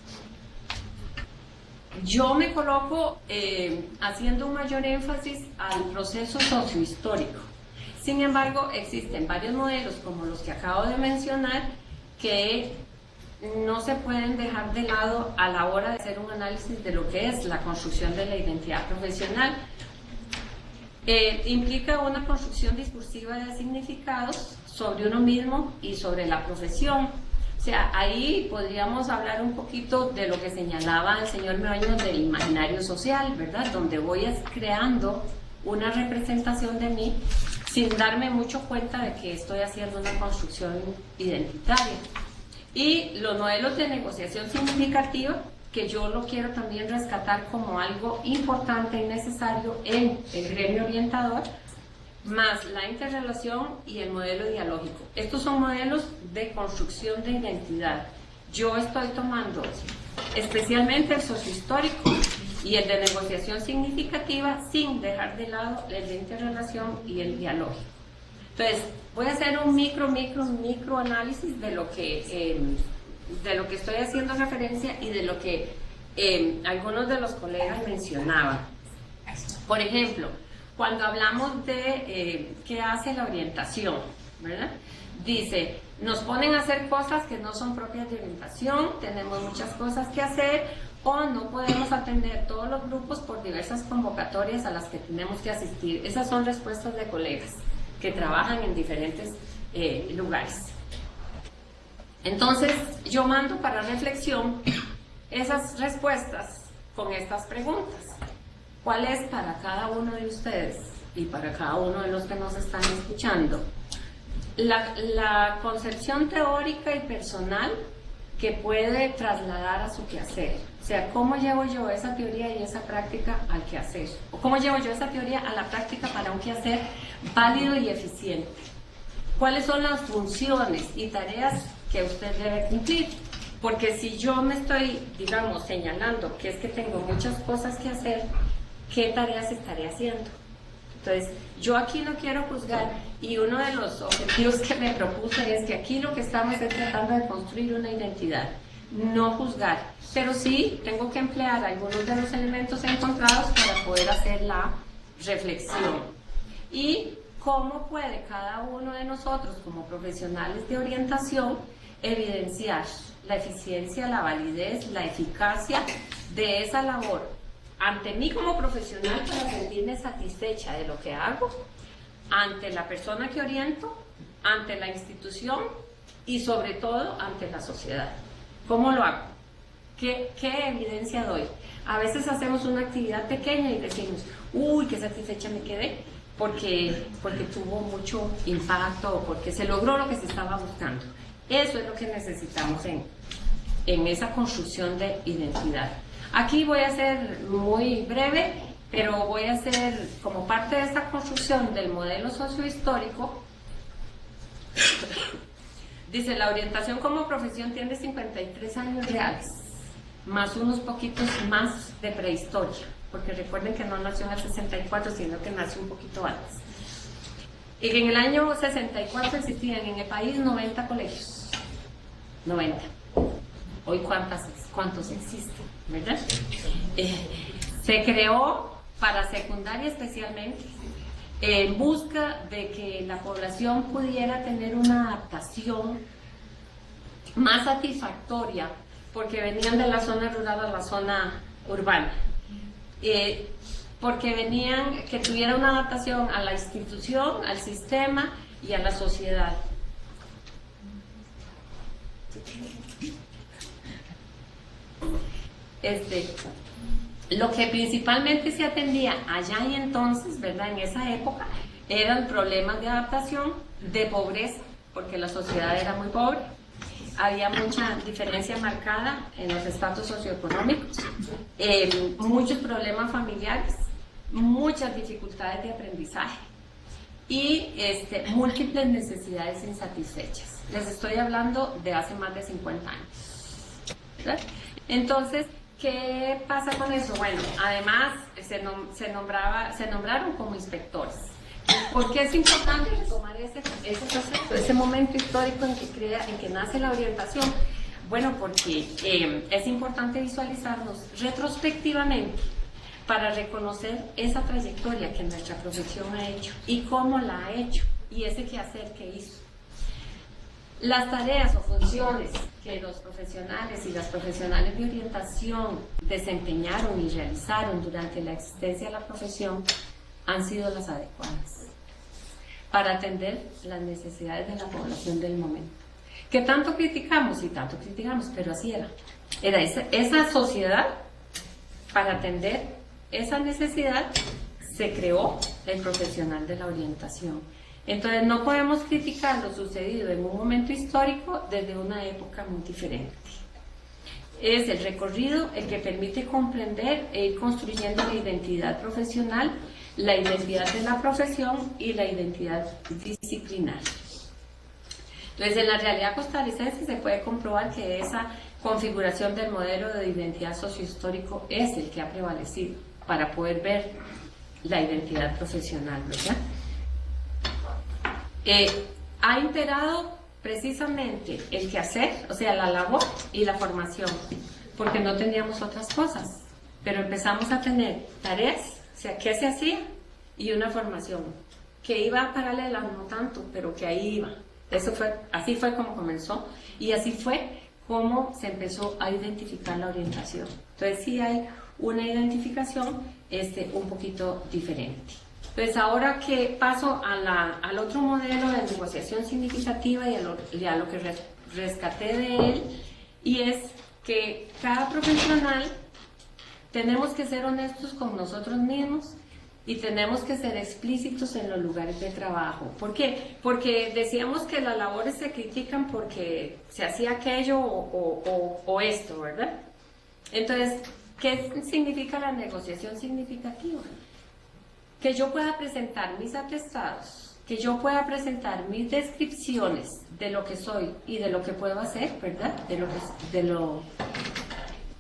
Yo me coloco haciendo un mayor énfasis al proceso sociohistórico. Sin embargo, existen varios modelos, como los que acabo de mencionar, que no se pueden dejar de lado a la hora de hacer un análisis de lo que es la construcción de la identidad profesional. Implica una construcción discursiva de significados sobre uno mismo y sobre la profesión. O sea, ahí podríamos hablar un poquito de lo que señalaba el señor Mebaños del imaginario social, ¿verdad? Donde voy creando una representación de mí sin darme mucho cuenta de que estoy haciendo una construcción identitaria. Y los modelos de negociación significativa, que yo lo quiero también rescatar como algo importante y necesario en el gremio orientador, más la interrelación y el modelo dialógico. Estos son modelos de construcción de identidad. Yo estoy tomando especialmente el sociohistórico y el de negociación significativa sin dejar de lado el de interrelación y el dialógico. Entonces, voy a hacer un micro análisis de lo que estoy haciendo referencia y de lo que algunos de los colegas mencionaban. Por ejemplo, cuando hablamos de qué hace la orientación, ¿verdad? Dice, nos ponen a hacer cosas que no son propias de orientación, tenemos muchas cosas que hacer o no podemos atender todos los grupos por diversas convocatorias a las que tenemos que asistir. Esas son respuestas de colegas que trabajan en diferentes lugares. Entonces, yo mando para reflexión esas respuestas con estas preguntas. ¿Cuál es para cada uno de ustedes y para cada uno de los que nos están escuchando la concepción teórica y personal que puede trasladar a su quehacer? O sea, ¿cómo llevo yo esa teoría y esa práctica al quehacer? ¿O cómo llevo yo esa teoría a la práctica para un quehacer válido y eficiente? ¿Cuáles son las funciones y tareas que usted debe cumplir? Porque si yo me estoy, digamos, señalando que es que tengo muchas cosas que hacer, ¿qué tareas estaré haciendo? Entonces, yo aquí no quiero juzgar, y uno de los objetivos que me propuse es que aquí lo que estamos es tratando de construir una identidad, no juzgar, pero sí tengo que emplear algunos de los elementos encontrados para poder hacer la reflexión. Y cómo puede cada uno de nosotros como profesionales de orientación evidenciar la eficiencia, la validez, la eficacia de esa labor ante mí como profesional para sentirme satisfecha de lo que hago, ante la persona que oriento, ante la institución y sobre todo ante la sociedad. ¿Cómo lo hago? ¿Qué evidencia doy? A veces hacemos una actividad pequeña y decimos, uy, qué satisfecha me quedé porque tuvo mucho impacto o porque se logró lo que se estaba buscando. Eso es lo que necesitamos en esa construcción de identidad. Aquí voy a ser muy breve, pero voy a hacer como parte de esta construcción del modelo sociohistórico. Dice, la orientación como profesión tiene 53 años reales, más unos poquitos más de prehistoria, porque recuerden que no nació en el 64, sino que nació un poquito antes. Y que en el año 64 existían en el país 90 colegios. 90. Hoy ¿cuántos existen? ¿Verdad? Se creó para secundaria especialmente, en busca de que la población pudiera tener una adaptación más satisfactoria, porque venían de la zona rural a la zona urbana. Porque venían, que tuviera una adaptación a la institución, al sistema y a la sociedad. Lo que principalmente se atendía allá y entonces, ¿verdad? En esa época, eran problemas de adaptación, de pobreza, porque la sociedad era muy pobre. Había mucha diferencia marcada en los estratos socioeconómicos, muchos problemas familiares, muchas dificultades de aprendizaje y múltiples necesidades insatisfechas. Les estoy hablando de hace más de 50 años, ¿verdad? Entonces, ¿qué pasa con eso? Bueno, además se nombraron como inspectores. ¿Por qué es importante retomar ese proceso, ese momento histórico en que nace la orientación? Bueno, porque es importante visualizarnos retrospectivamente para reconocer esa trayectoria que nuestra profesión ha hecho y cómo la ha hecho y ese quehacer que hizo. Las tareas o funciones que los profesionales y las profesionales de orientación desempeñaron y realizaron durante la existencia de la profesión han sido las adecuadas para atender las necesidades de la población del momento. Que tanto criticamos y tanto criticamos, pero así era. Era esa sociedad, para atender esa necesidad, se creó el profesional de la orientación. Entonces no podemos criticar lo sucedido en un momento histórico desde una época muy diferente. Es el recorrido el que permite comprender e ir construyendo la identidad profesional, la identidad de la profesión y la identidad disciplinar. Entonces, en la realidad costarricense se puede comprobar que esa configuración del modelo de identidad sociohistórico es el que ha prevalecido para poder ver la identidad profesional, ¿verdad? Ha imperado precisamente el quehacer, o sea, la labor y la formación, porque no teníamos otras cosas, pero empezamos a tener tareas, o sea, ¿qué se hacía? Y una formación que iba paralela, no tanto, pero que ahí iba. Así fue como comenzó y así fue como se empezó a identificar la orientación. Entonces sí hay una identificación un poquito diferente. Entonces ahora que paso al otro modelo de negociación significativa y a lo que rescaté de él, y es que cada profesional tenemos que ser honestos con nosotros mismos y tenemos que ser explícitos en los lugares de trabajo. ¿Por qué? Porque decíamos que las labores se critican porque se hacía aquello o esto, ¿verdad? Entonces, ¿qué significa la negociación significativa? Que yo pueda presentar mis atestados, que yo pueda presentar mis descripciones de lo que soy y de lo que puedo hacer, ¿verdad?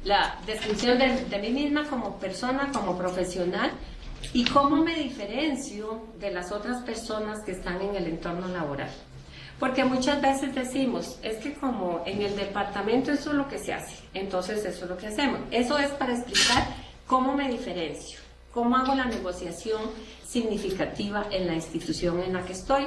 La descripción de mí misma como persona, como profesional, y cómo me diferencio de las otras personas que están en el entorno laboral. Porque muchas veces decimos, es que como en el departamento eso es lo que se hace, entonces eso es lo que hacemos. Eso es para explicar cómo me diferencio, cómo hago la negociación significativa en la institución en la que estoy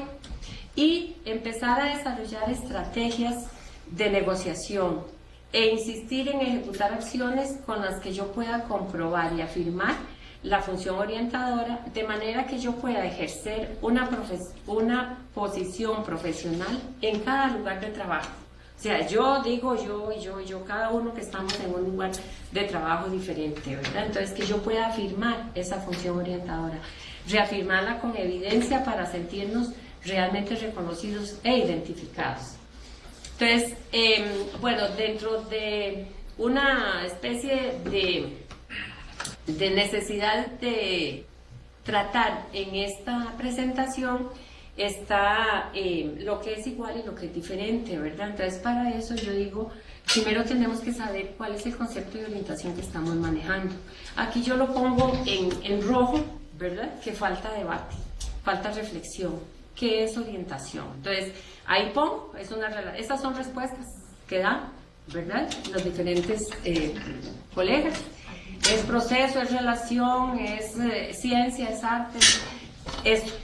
y empezar a desarrollar estrategias de negociación e insistir en ejecutar acciones con las que yo pueda comprobar y afirmar la función orientadora, de manera que yo pueda ejercer una posición profesional en cada lugar de trabajo. O sea, yo digo yo, cada uno que estamos en un lugar de trabajo diferente, ¿verdad? Entonces, que yo pueda afirmar esa función orientadora, reafirmarla con evidencia para sentirnos realmente reconocidos e identificados. Entonces, bueno, dentro de una especie de necesidad de tratar en esta presentación está lo que es igual y lo que es diferente, ¿verdad? Entonces, para eso yo digo, primero tenemos que saber cuál es el concepto de orientación que estamos manejando. Aquí yo lo pongo en rojo, ¿verdad? Que falta debate, falta reflexión. ¿Qué es orientación? Entonces, ahí pongo, estas son respuestas que dan, ¿verdad? Los diferentes colegas. Es proceso, es relación, es ciencia, es arte, eso.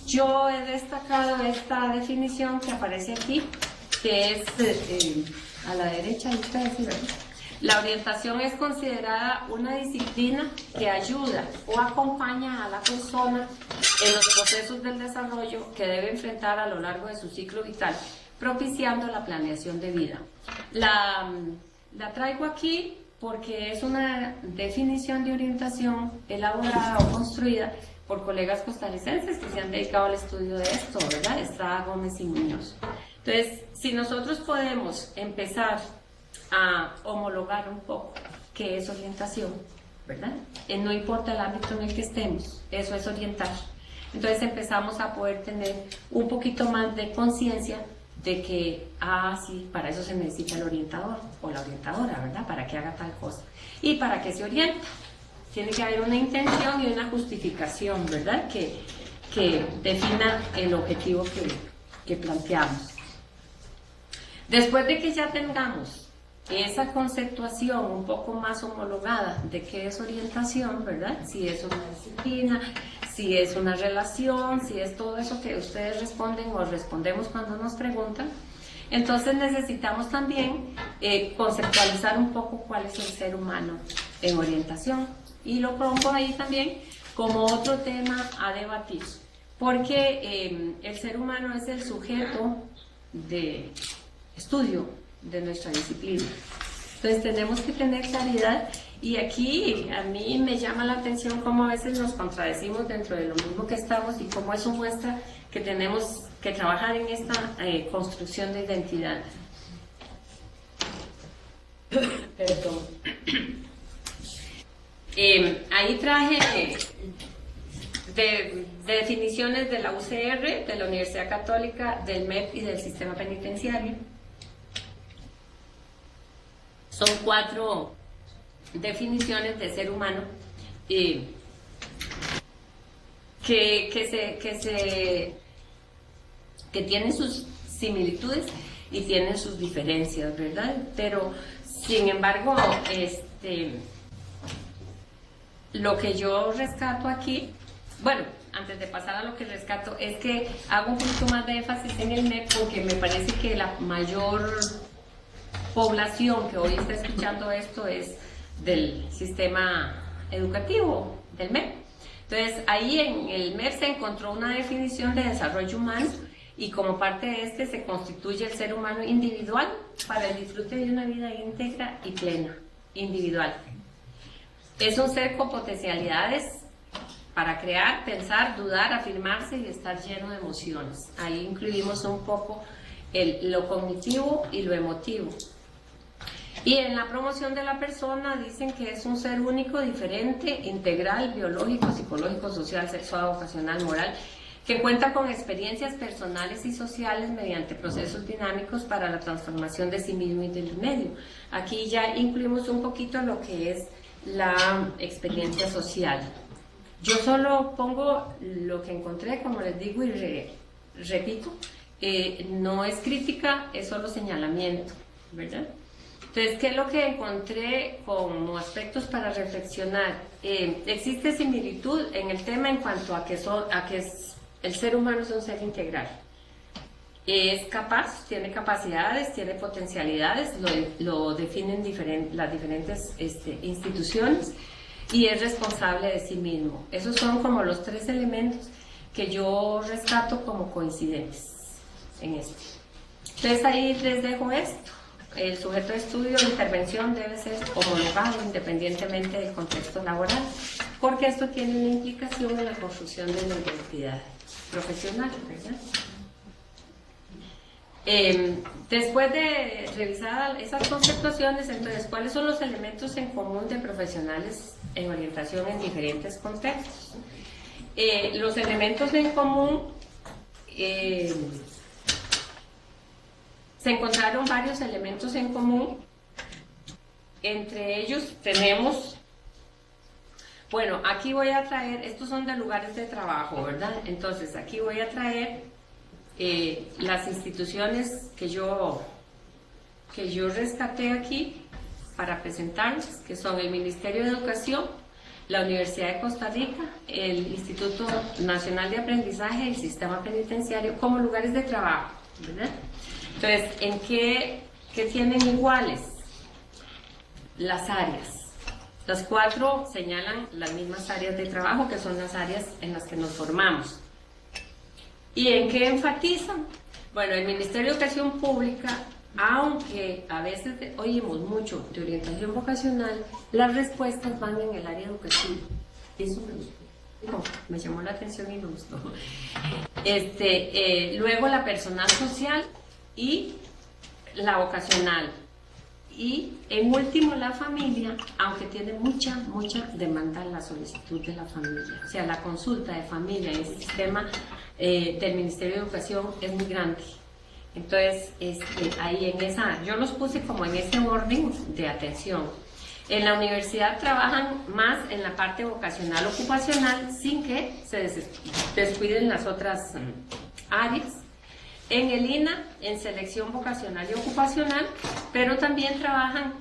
Yo he destacado esta definición que aparece aquí, que es a la derecha de ustedes, ¿verdad? La orientación es considerada una disciplina que ayuda o acompaña a la persona en los procesos del desarrollo que debe enfrentar a lo largo de su ciclo vital, propiciando la planeación de vida. La traigo aquí porque es una definición de orientación elaborada o construida por colegas costarricenses que se han dedicado al estudio de esto, ¿verdad? Estrada Gómez y Muñoz. Entonces, si nosotros podemos empezar a homologar un poco qué es orientación, ¿verdad? No importa el ámbito en el que estemos, eso es orientar. Entonces empezamos a poder tener un poquito más de conciencia de que, sí, para eso se necesita el orientador o la orientadora, ¿verdad? Para que haga tal cosa. Y para que se orienta, tiene que haber una intención y una justificación, ¿verdad? Que defina el objetivo que planteamos. Después de que ya tengamos esa conceptuación un poco más homologada de qué es orientación, ¿verdad? Si es una disciplina, si es una relación, si es todo eso que ustedes responden o respondemos cuando nos preguntan, entonces necesitamos también conceptualizar un poco cuál es el ser humano en orientación. Y lo pongo ahí también como otro tema a debatir, porque el ser humano es el sujeto de estudio de nuestra disciplina. Entonces tenemos que tener claridad, y aquí a mí me llama la atención cómo a veces nos contradecimos dentro de lo mismo que estamos y cómo eso muestra que tenemos que trabajar en esta construcción de identidad. Perdón. Ahí traje de definiciones de la UCR, de la Universidad Católica, del MEP y del sistema penitenciario. Son 4 definiciones de ser humano que tienen sus similitudes y tienen sus diferencias, ¿verdad? Pero, sin embargo, lo que yo rescato aquí, bueno, antes de pasar a lo que rescato, es que hago un poquito más de énfasis en el MEP porque me parece que la mayor población que hoy está escuchando esto es del sistema educativo, del MEP. Entonces, ahí en el MEP se encontró una definición de desarrollo humano y como parte de se constituye el ser humano individual para el disfrute de una vida íntegra y plena, individual. Es un ser con potencialidades para crear, pensar, dudar, afirmarse y estar lleno de emociones. Ahí incluimos un poco lo cognitivo y lo emotivo. Y en la promoción de la persona dicen que es un ser único, diferente, integral, biológico, psicológico, social, sexual, vocacional, moral, que cuenta con experiencias personales y sociales mediante procesos dinámicos para la transformación de sí mismo y del medio. Aquí ya incluimos un poquito lo que es la experiencia social. Yo solo pongo lo que encontré, como les digo y repito, no es crítica, es solo señalamiento, ¿verdad? Entonces, ¿qué es lo que encontré como aspectos para reflexionar? Existe similitud en el tema en cuanto a que el ser humano es un ser integral. Es capaz, tiene capacidades, tiene potencialidades, lo definen las diferentes instituciones, y es responsable de sí mismo. Esos son como los 3 elementos que yo rescato como coincidentes en esto. Entonces ahí les dejo esto. El sujeto de estudio o intervención debe ser homologado independientemente del contexto laboral, porque esto tiene una implicación en la construcción de la identidad profesional, ¿verdad? Después de revisar esas conceptuaciones, entonces, ¿cuáles son los elementos en común de profesionales en orientación en diferentes contextos? Los elementos en común, se encontraron varios elementos en común. Entre ellos tenemos, bueno, aquí voy a traer, estos son de lugares de trabajo, ¿verdad? Entonces, aquí voy a traer las instituciones que yo rescaté aquí para presentarles, que son el Ministerio de Educación, la Universidad de Costa Rica, el Instituto Nacional de Aprendizaje y el Sistema Penitenciario como lugares de trabajo, ¿verdad? Entonces, ¿en qué tienen iguales? Las áreas. Las 4 señalan las mismas áreas de trabajo, que son las áreas en las que nos formamos. ¿Y en qué enfatizan? Bueno, el Ministerio de Educación Pública, aunque a veces oímos mucho de orientación vocacional, las respuestas van en el área educativa. Eso me gustó. No, me llamó la atención y me gustó. Luego la personal social y la vocacional. Y en último la familia, aunque tiene mucha demanda la solicitud de la familia. O sea, la consulta de familia en el sistema del Ministerio de Educación es muy grande. Entonces, ahí en esa, yo los puse como en ese orden de atención. En la universidad trabajan más en la parte vocacional ocupacional sin que se descuiden las otras áreas. En el INA, en selección vocacional y ocupacional, pero también trabajan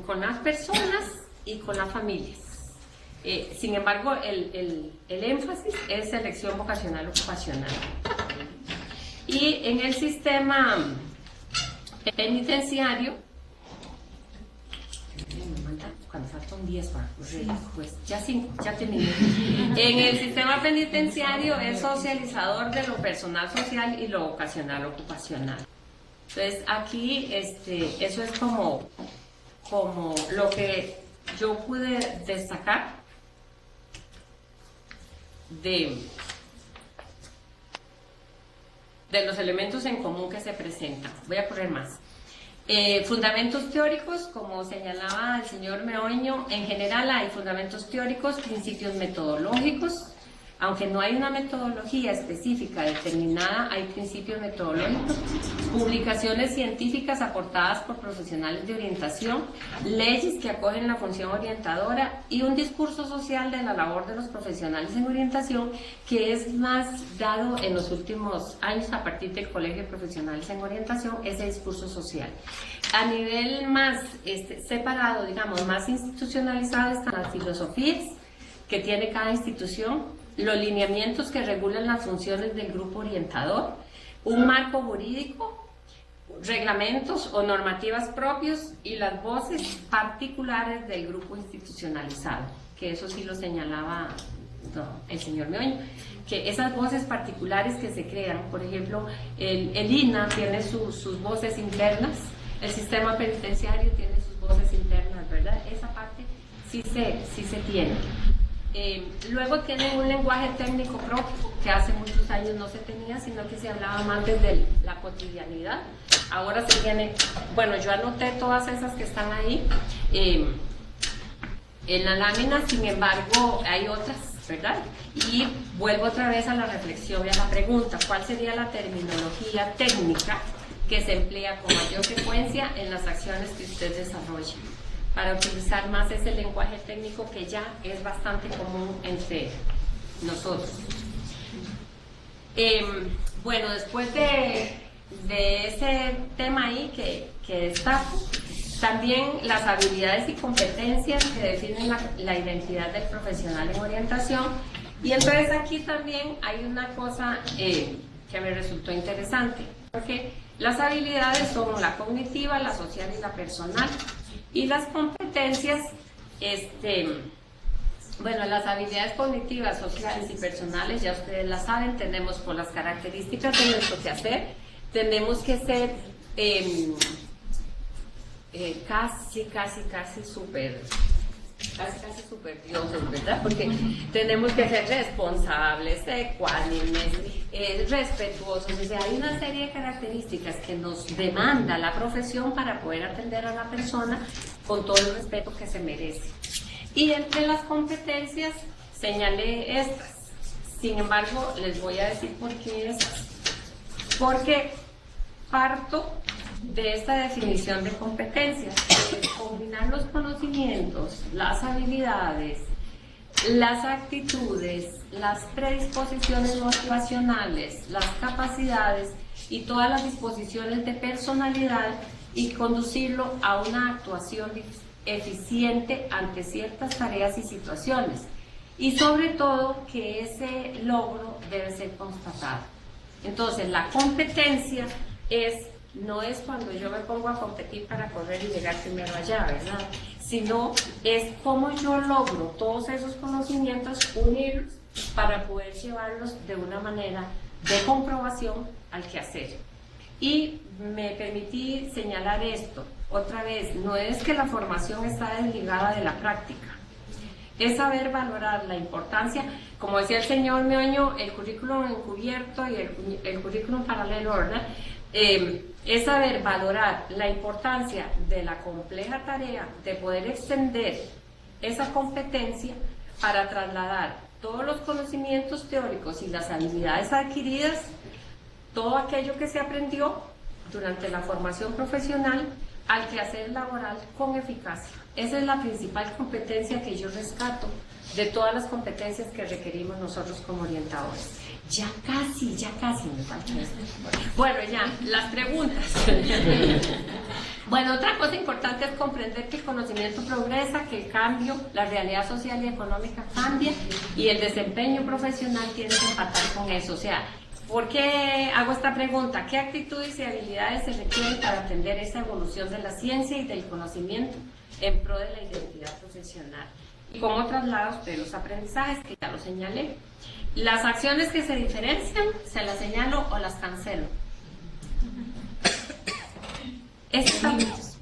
con las personas y con las familias. Sin embargo, el énfasis es selección vocacional y ocupacional. Y en el sistema penitenciario, cuando faltan 10, pues ya 5, ya terminé. En el sistema penitenciario es socializador de lo personal social y lo vocacional ocupacional. Entonces aquí eso es como lo que yo pude destacar de los elementos en común que se presentan. Voy a poner más. Fundamentos teóricos, como señalaba el señor Meoño, en general hay fundamentos teóricos, principios metodológicos, aunque no hay una metodología específica determinada, hay principios metodológicos, publicaciones científicas aportadas por profesionales de orientación, leyes que acogen la función orientadora y un discurso social de la labor de los profesionales en orientación que es más dado en los últimos años a partir del Colegio de Profesionales en Orientación, ese discurso social. A nivel más separado, digamos, más institucionalizado, están las filosofías que tiene cada institución, los lineamientos que regulan las funciones del grupo orientador, un marco jurídico, reglamentos o normativas propios y las voces particulares del grupo institucionalizado, que eso sí lo señalaba el señor Meoño, que esas voces particulares que se crean, por ejemplo, el INA tiene sus voces internas, el sistema penitenciario tiene sus voces internas, ¿verdad? Esa parte sí se tiene. Luego tienen un lenguaje técnico propio que hace muchos años no se tenía, sino que se hablaba más desde la cotidianidad. Ahora se tiene, bueno, yo anoté todas esas que están ahí en la lámina, sin embargo hay otras, ¿verdad? Y vuelvo otra vez a la reflexión y a la pregunta, ¿cuál sería la terminología técnica que se emplea con mayor frecuencia en las acciones que usted desarrolla? Para utilizar más ese lenguaje técnico que ya es bastante común entre nosotros. Bueno, después de ese tema ahí que destaco, también las habilidades y competencias que definen la identidad del profesional en orientación. Y entonces aquí también hay una cosa que me resultó interesante, porque las habilidades son la cognitiva, la social y la personal. Y las competencias, bueno, las habilidades cognitivas, sociales y personales, ya ustedes las saben, tenemos por las características de nuestro quehacer, tenemos que ser casi súper casi super dioses, ¿verdad? Porque tenemos que ser responsables, ecuánimes, respetuosos. O sea, hay una serie de características que nos demanda la profesión para poder atender a la persona con todo el respeto que se merece. Y entre las competencias señalé estas. Sin embargo, les voy a decir por qué estas. Porque parto de esta definición de competencias, combinar los conocimientos, las habilidades, las actitudes, las predisposiciones motivacionales, las capacidades y todas las disposiciones de personalidad y conducirlo a una actuación eficiente ante ciertas tareas y situaciones. Y sobre todo que ese logro debe ser constatado. Entonces, la competencia no es cuando yo me pongo a competir para correr y llegar primero allá, ¿verdad? Sino es cómo yo logro todos esos conocimientos, unirlos para poder llevarlos de una manera de comprobación al quehacer. Y me permití señalar esto, otra vez, no es que la formación está desligada de la práctica, es saber valorar la importancia, como decía el señor Meoño, el currículum encubierto y el currículum paralelo, ¿verdad? Es saber valorar la importancia de la compleja tarea de poder extender esa competencia para trasladar todos los conocimientos teóricos y las habilidades adquiridas, todo aquello que se aprendió durante la formación profesional al quehacer laboral con eficacia. Esa es la principal competencia que yo rescato de todas las competencias que requerimos nosotros como orientadores. Ya casi me falta esto. Bueno, ya, las preguntas. Bueno, otra cosa importante es comprender que el conocimiento progresa, que el cambio, la realidad social y económica cambia y el desempeño profesional tiene que empatar con eso. O sea, ¿por qué hago esta pregunta? ¿Qué actitudes y habilidades se requieren para atender esa evolución de la ciencia y del conocimiento en pro de la identidad profesional? Y cómo traslada usted los aprendizajes, que ya lo señalé. Las acciones que se diferencian, ¿se las señalo o las cancelo?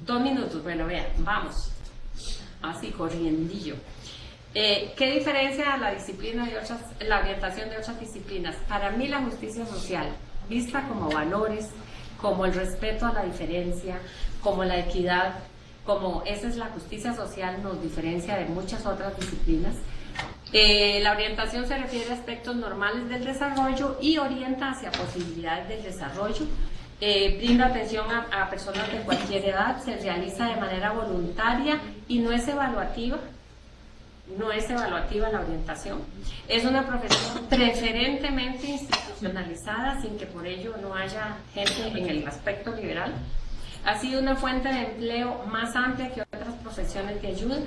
2 minutos, bueno, vean, vamos. Así, corriendillo. ¿Qué diferencia la disciplina de la orientación de otras disciplinas? Para mí la justicia social, vista como valores, como el respeto a la diferencia, como la equidad, como esa es la justicia social, nos diferencia de muchas otras disciplinas. La orientación se refiere a aspectos normales del desarrollo y orienta hacia posibilidades del desarrollo. Brinda atención a personas de cualquier edad, se realiza de manera voluntaria y no es evaluativa. No es evaluativa la orientación. Es una profesión preferentemente institucionalizada, sin que por ello no haya gente en el aspecto liberal. Ha sido una fuente de empleo más amplia que otras profesiones de ayuda.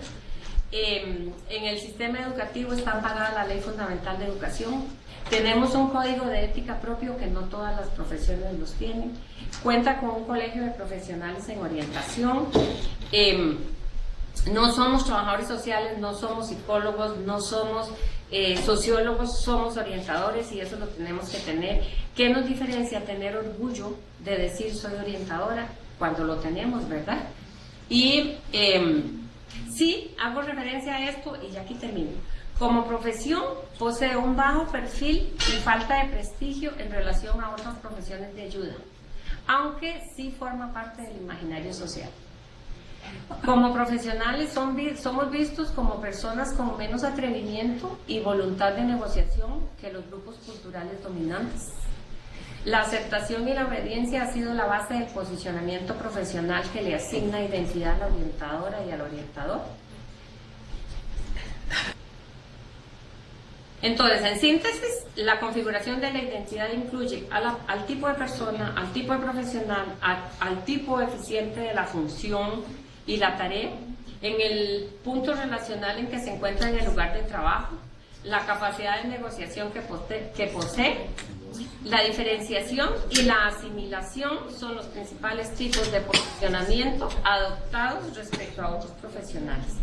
En el sistema educativo está amparada la Ley Fundamental de Educación. Tenemos un código de ética propio que no todas las profesiones los tienen. Cuenta con un colegio de profesionales en orientación. No somos trabajadores sociales, no somos psicólogos, no somos sociólogos, somos orientadores y eso lo tenemos que tener. ¿Qué nos diferencia? Tener orgullo de decir soy orientadora cuando lo tenemos, ¿verdad? Y sí, hago referencia a esto y ya aquí termino. Como profesión posee un bajo perfil y falta de prestigio en relación a otras profesiones de ayuda, aunque sí forma parte del imaginario social. Como profesionales somos vistos como personas con menos atrevimiento y voluntad de negociación que los grupos culturales dominantes. La aceptación y la obediencia ha sido la base del posicionamiento profesional que le asigna identidad a la orientadora y al orientador. Entonces, en síntesis, la configuración de la identidad incluye al tipo de persona, al tipo de profesional, al tipo eficiente de la función y la tarea, en el punto relacional en que se encuentra en el lugar de trabajo, la capacidad de negociación que posee, la diferenciación y la asimilación son los principales tipos de posicionamiento adoptados respecto a otros profesionales.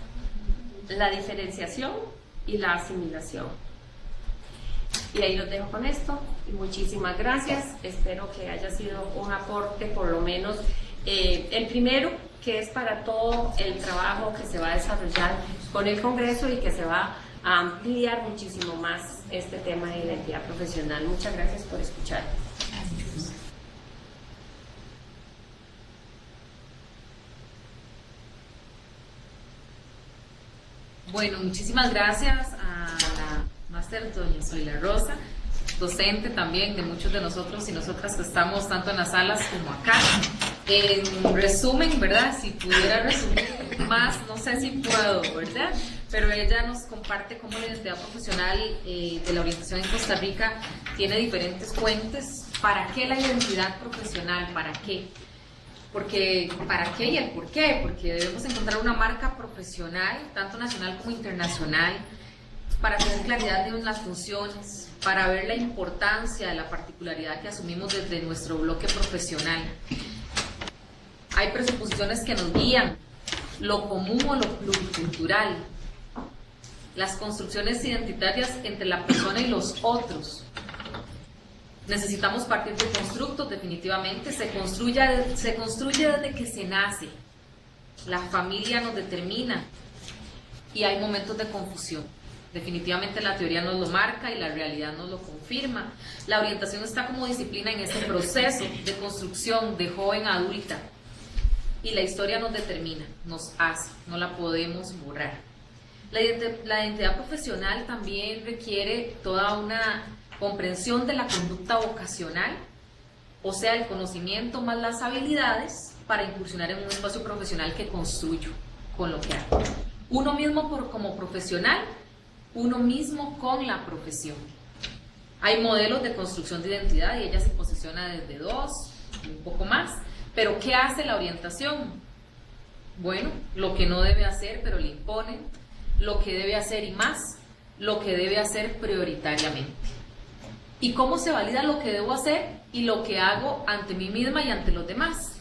La diferenciación y la asimilación. Y ahí los dejo con esto. Y muchísimas gracias. Espero que haya sido un aporte, por lo menos, El primero, que es para todo el trabajo que se va a desarrollar con el Congreso y que se va a ampliar muchísimo más este tema de identidad profesional. Muchas gracias por escuchar.
Bueno, muchísimas gracias a la máster doña Zoila Rosa, docente también de muchos de nosotros y nosotras que estamos tanto en las salas como acá. En resumen, ¿verdad? Si pudiera resumir más, no sé si puedo, ¿verdad? Pero ella nos comparte cómo la identidad profesional de la orientación en Costa Rica tiene diferentes fuentes. ¿Para qué la identidad profesional? ¿Para qué? Porque, ¿para qué y el por qué? Porque debemos encontrar una marca profesional, tanto nacional como internacional, para tener claridad de las funciones, para ver la importancia de la particularidad que asumimos desde nuestro bloque profesional. Hay presuposiciones que nos guían, lo común o lo pluricultural, las construcciones identitarias entre la persona y los otros. Necesitamos partir de constructos, definitivamente. Se construye desde que se nace. La familia nos determina y hay momentos de confusión. Definitivamente la teoría nos lo marca y la realidad nos lo confirma. La orientación está como disciplina en ese proceso de construcción de joven a adulta. Y la historia nos determina, nos hace, no la podemos borrar. La identidad profesional también requiere toda una comprensión de la conducta vocacional, o sea, el conocimiento más las habilidades para incursionar en un espacio profesional que construyo con lo que hago. Uno mismo como profesional, uno mismo con la profesión. Hay modelos de construcción de identidad y ella se posiciona desde 2, un poco más. Pero ¿qué hace la orientación? Bueno, lo que no debe hacer, pero le imponen, lo que debe hacer y más, lo que debe hacer prioritariamente. ¿Y cómo se valida lo que debo hacer y lo que hago ante mí misma y ante los demás?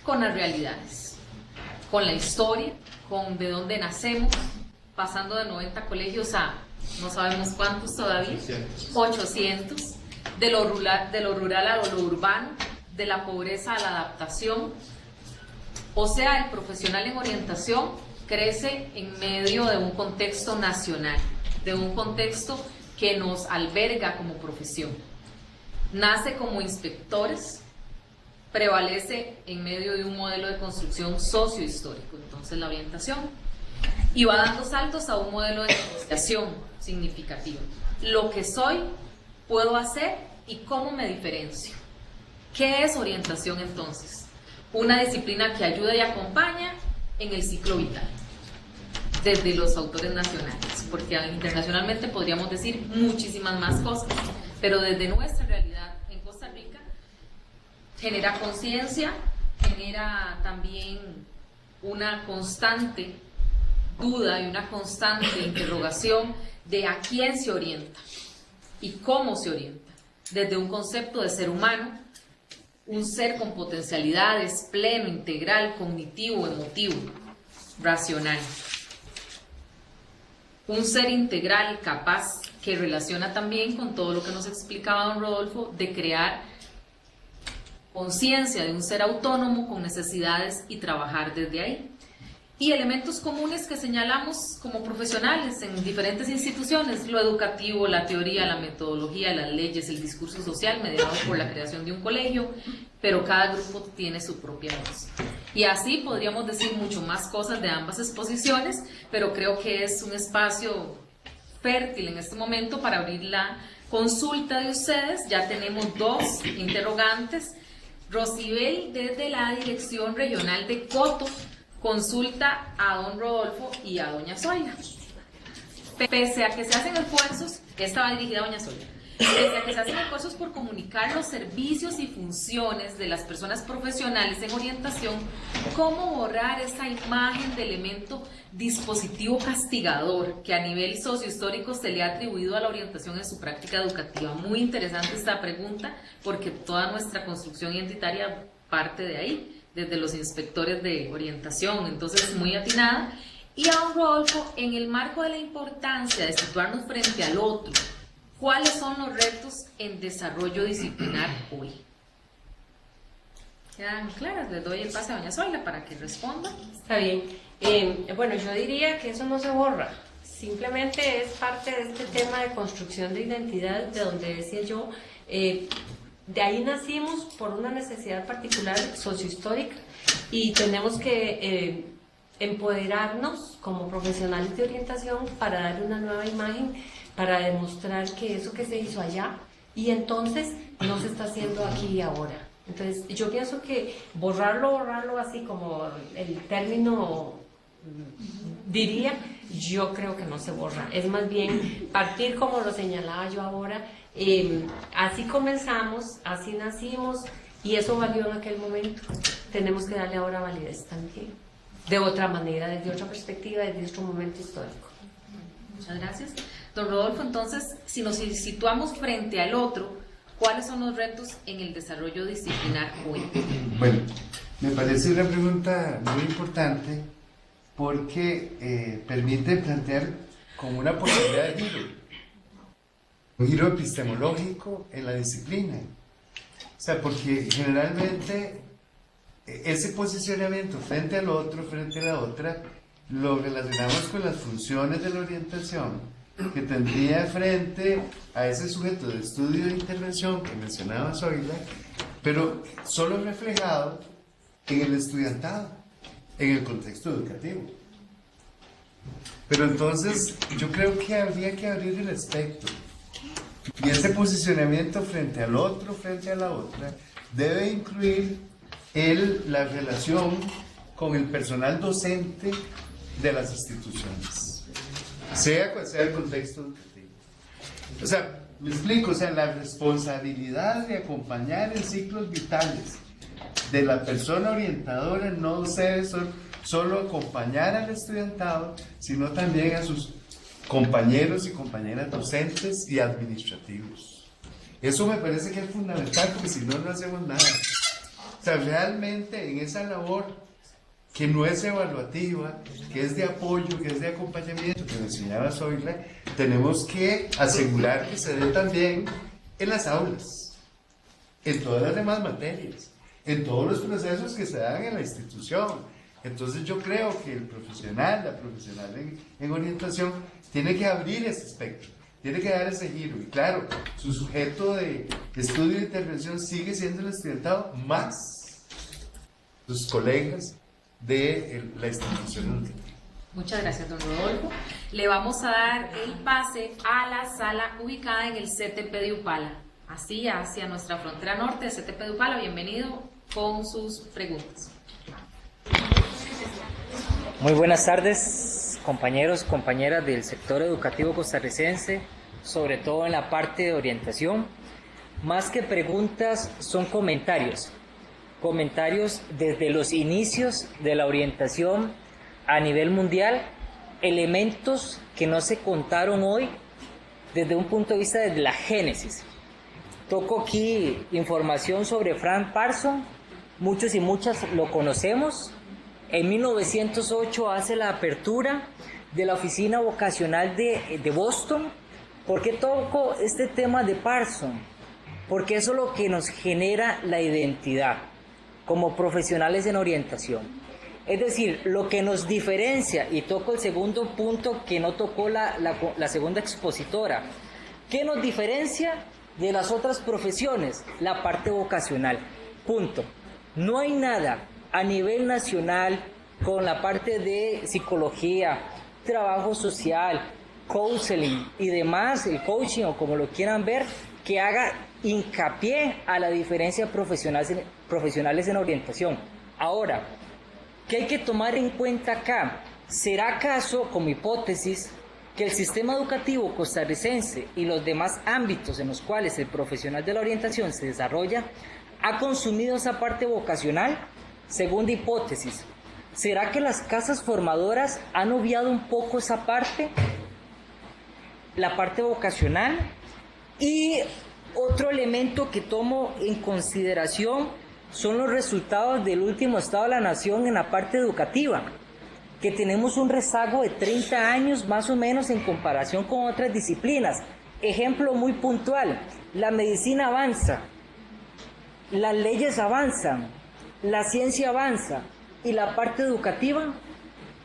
Con las realidades, con la historia, con de dónde nacemos, pasando de 90 colegios a no sabemos cuántos todavía, 800, de lo rural a lo urbano, de la pobreza a la adaptación. O sea, el profesional en orientación crece en medio de un contexto nacional, de un contexto que nos alberga como profesión. Nace como inspectores, prevalece en medio de un modelo de construcción sociohistórico, entonces la orientación, y va dando saltos a un modelo de negociación significativo. Lo que soy, puedo hacer y cómo me diferencio. ¿Qué es orientación entonces? Una disciplina que ayuda y acompaña en el ciclo vital, desde los autores nacionales, porque internacionalmente podríamos decir muchísimas más cosas, pero desde nuestra realidad en Costa Rica genera conciencia, genera también una constante duda y una constante interrogación de a quién se orienta y cómo se orienta, desde un concepto de ser humano, un ser con potencialidades, pleno, integral, cognitivo, emotivo, racional. Un ser integral, capaz, que relaciona también con todo lo que nos explicaba don Rodolfo, de crear conciencia de un ser autónomo con necesidades y trabajar desde ahí. Y elementos comunes que señalamos como profesionales en diferentes instituciones: lo educativo, la teoría, la metodología, las leyes, el discurso social mediado por la creación de un colegio, pero cada grupo tiene su propia voz. Y así podríamos decir mucho más cosas de ambas exposiciones, pero creo que es un espacio fértil en este momento para abrir la consulta de ustedes. Ya tenemos 2 interrogantes. Rosibel, desde la Dirección Regional de Coto, consulta a don Rodolfo y a doña Zoila. Pese a que se hacen esfuerzos, esta va dirigida a doña Zoila, pese a que se hacen esfuerzos por comunicar los servicios y funciones de las personas profesionales en orientación, ¿cómo borrar esa imagen de elemento dispositivo castigador que a nivel sociohistórico se le ha atribuido a la orientación en su práctica educativa? Muy interesante esta pregunta, porque toda nuestra construcción identitaria parte de ahí, desde los inspectores de orientación, entonces muy atinada. Y a don Rodolfo, en el marco de la importancia de situarnos frente al otro, ¿cuáles son los retos en desarrollo disciplinar hoy? Quedan claras, les doy el pase a doña Zoila para que responda.
Está bien. Bueno, yo diría que eso no se borra. Simplemente es parte de este tema de construcción de identidad, de donde decía yo, de ahí nacimos por una necesidad particular sociohistórica y tenemos que empoderarnos como profesionales de orientación para dar una nueva imagen, para demostrar que eso que se hizo allá y entonces no se está haciendo aquí y ahora. Entonces yo pienso que borrarlo así como el término diría, yo creo que no se borra, es más bien partir como lo señalaba yo ahora, así comenzamos, así nacimos y eso valió en aquel momento, tenemos que darle ahora validez también, de otra manera, desde otra perspectiva, desde otro momento histórico.
Muchas gracias. Don Rodolfo, entonces, si nos situamos frente al otro, ¿cuáles son los retos en el desarrollo disciplinar hoy?
Bueno, me parece una pregunta muy importante porque permite plantear como una posibilidad de giro, un giro epistemológico en la disciplina. O sea, porque generalmente ese posicionamiento frente al otro, frente a la otra, lo relacionamos con las funciones de la orientación que tendría frente a ese sujeto de estudio e intervención que mencionaba Zoila, pero solo reflejado en el estudiantado, en el contexto educativo. Pero entonces yo creo que habría que abrir el espectro y ese posicionamiento frente al otro, frente a la otra, debe incluir la relación con el personal docente de las instituciones, sea cual sea el contexto educativo. O sea, me explico, o sea, la responsabilidad de acompañar en ciclos vitales de la persona orientadora no debe solo acompañar al estudiantado, sino también a sus compañeros y compañeras docentes y administrativos. Eso me parece que es fundamental, porque si no, no hacemos nada. O sea, realmente en esa labor que no es evaluativa, que es de apoyo, que es de acompañamiento, que me enseñaba Zoila, tenemos que asegurar que se dé también en las aulas, en todas las demás materias, en todos los procesos que se dan en la institución. Entonces yo creo que el profesional, la profesional en orientación, tiene que abrir ese espectro, tiene que dar ese giro. Y claro, su sujeto de estudio e intervención sigue siendo el estudiantado más sus colegas de la institución educativa.
Muchas gracias, don Rodolfo. Le vamos a dar el pase a la sala ubicada en el CTP de Upala, así hacia nuestra frontera norte, el CTP de Upala. Bienvenido con sus preguntas.
Muy buenas tardes, compañeros, compañeras del sector educativo costarricense, sobre todo en la parte de orientación. Más que preguntas, son comentarios desde los inicios de la orientación a nivel mundial, elementos que no se contaron hoy desde un punto de vista de la génesis. Toco aquí información sobre Frank Parsons, muchos y muchas lo conocemos. En 1908 hace la apertura de la oficina vocacional de Boston. ¿Por qué toco este tema de Parsons? Porque eso es lo que nos genera la identidad como profesionales en orientación. Es decir, lo que nos diferencia, y toco el segundo punto que no tocó la segunda expositora, ¿qué nos diferencia de las otras profesiones? La parte vocacional, punto. No hay nada a nivel nacional con la parte de psicología, trabajo social, counseling y demás, el coaching o como lo quieran ver, que haga hincapié a la diferencia profesionales en orientación. Ahora, ¿qué hay que tomar en cuenta acá? ¿Será acaso, como hipótesis, que el sistema educativo costarricense y los demás ámbitos en los cuales el profesional de la orientación se desarrolla ha consumido esa parte vocacional? Segunda hipótesis, ¿será que las casas formadoras han obviado un poco esa parte? La parte vocacional. Y otro elemento que tomo en consideración son los resultados del último Estado de la Nación en la parte educativa, que tenemos un rezago de 30 años más o menos en comparación con otras disciplinas. Ejemplo muy puntual, la medicina avanza, las leyes avanzan, la ciencia avanza y la parte educativa,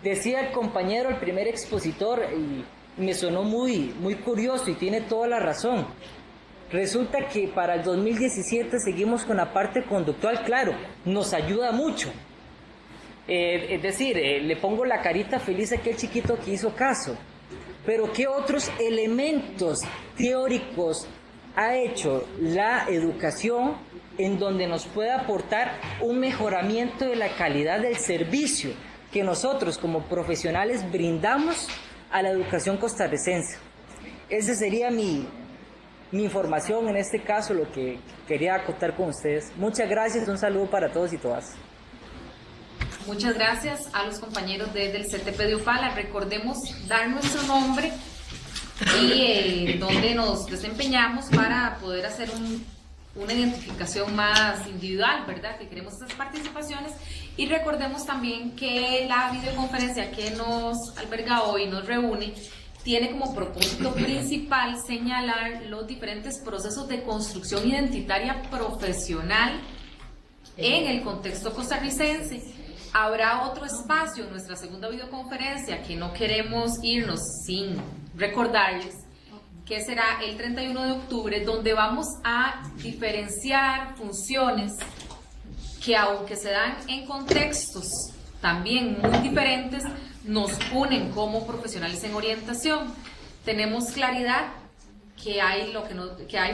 decía el compañero, el primer expositor, y me sonó muy curioso y tiene toda la razón. Resulta que para el 2017 seguimos con la parte conductual, claro, nos ayuda mucho. Es decir, le pongo la carita feliz a aquel chiquito que hizo caso. Pero ¿qué otros elementos teóricos ha hecho la educación en donde nos puede aportar un mejoramiento de la calidad del servicio que nosotros como profesionales brindamos a la educación costarricense? Esa sería mi información en este caso, lo que quería acotar con ustedes. Muchas gracias, un saludo para todos y todas.
Muchas gracias a los compañeros del CTP de UPALA. Recordemos dar nuestro nombre y dónde nos desempeñamos para poder hacer una identificación más individual, ¿verdad? Que queremos estas participaciones. Y recordemos también que la videoconferencia que nos alberga hoy, nos reúne, tiene como propósito principal señalar los diferentes procesos de construcción identitaria profesional en el contexto costarricense. Habrá otro espacio en nuestra segunda videoconferencia que no queremos irnos sin recordarles, que será el 31 de octubre, donde vamos a diferenciar funciones que, aunque se dan en contextos también muy diferentes, nos unen como profesionales en orientación. Tenemos claridad que hay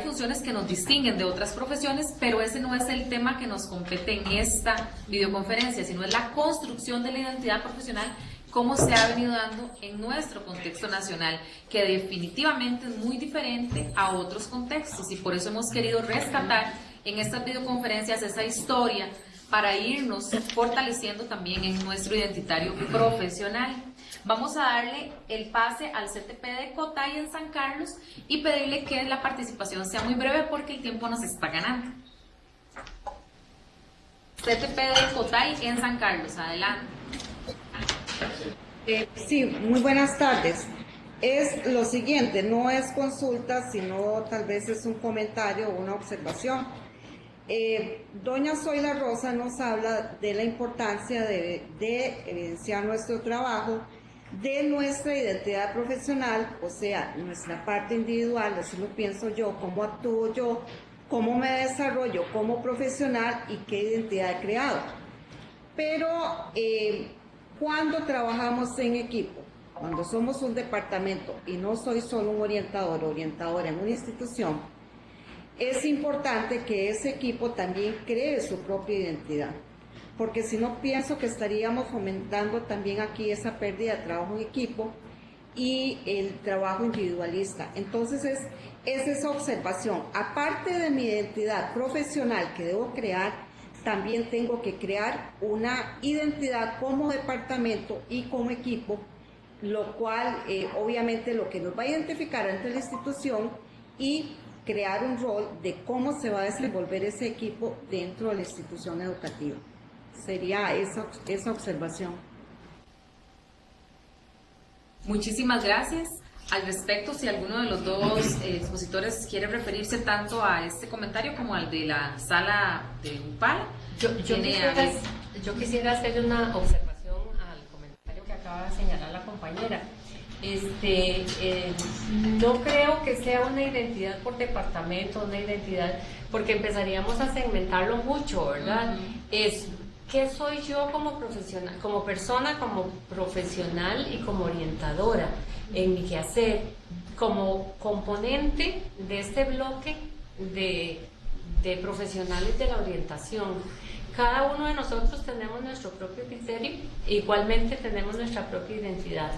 funciones que nos distinguen de otras profesiones, pero ese no es el tema que nos compete en esta videoconferencia, sino es la construcción de la identidad profesional como se ha venido dando en nuestro contexto nacional, que definitivamente es muy diferente a otros contextos, y por eso hemos querido rescatar en estas videoconferencias esa historia para irnos fortaleciendo también en nuestro identitario profesional. Vamos a darle el pase al CTP de Cotay en San Carlos y pedirle que la participación sea muy breve porque el tiempo nos está ganando. CTP de Cotay en San Carlos, adelante.
Sí, muy buenas tardes. Es lo siguiente, no es consulta, sino tal vez es un comentario o una observación. Doña Zoila Rosa nos habla de la importancia de evidenciar nuestro trabajo, de nuestra identidad profesional, o sea, nuestra parte individual, así lo pienso yo, cómo actúo yo, cómo me desarrollo como profesional y qué identidad he creado. Pero cuando trabajamos en equipo, cuando somos un departamento y no soy solo un orientador o orientadora en una institución, es importante que ese equipo también cree su propia identidad, porque si no pienso que estaríamos fomentando también aquí esa pérdida de trabajo en equipo y el trabajo individualista. Entonces es esa observación. Aparte de mi identidad profesional que debo crear, también tengo que crear una identidad como departamento y como equipo, lo cual obviamente lo que nos va a identificar ante la institución y crear un rol de cómo se va a desenvolver ese equipo dentro de la institución educativa. Sería esa observación.
Muchísimas gracias. Al respecto, si alguno de los dos expositores quiere referirse tanto a este comentario como al de la sala de UPALA,
yo quisiera hacerle una observación al comentario que acaba de señalar la compañera. No creo que sea una identidad por departamento, una identidad, porque empezaríamos a segmentarlo mucho, ¿verdad? Es ¿qué soy yo como profesional, como persona, como profesional y como orientadora en mi quehacer, como componente de este bloque de profesionales de la orientación? Cada uno de nosotros tenemos nuestro propio criterio, igualmente tenemos nuestra propia identidad.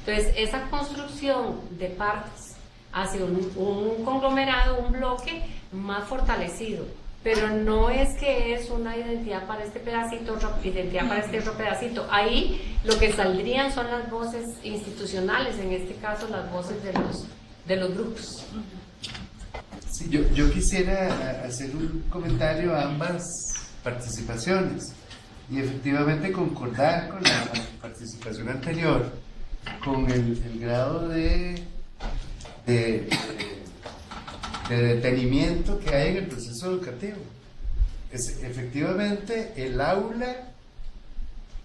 Entonces, esa construcción de partes hacia un conglomerado, un bloque más fortalecido, pero no es que es una identidad para este pedacito, identidad para este otro pedacito. Ahí lo que saldrían son las voces institucionales, en este caso las voces de los grupos.
Sí, yo quisiera hacer un comentario a ambas participaciones y efectivamente concordar con la participación anterior, con el grado de detenimiento que hay en el proceso educativo. es efectivamente el aula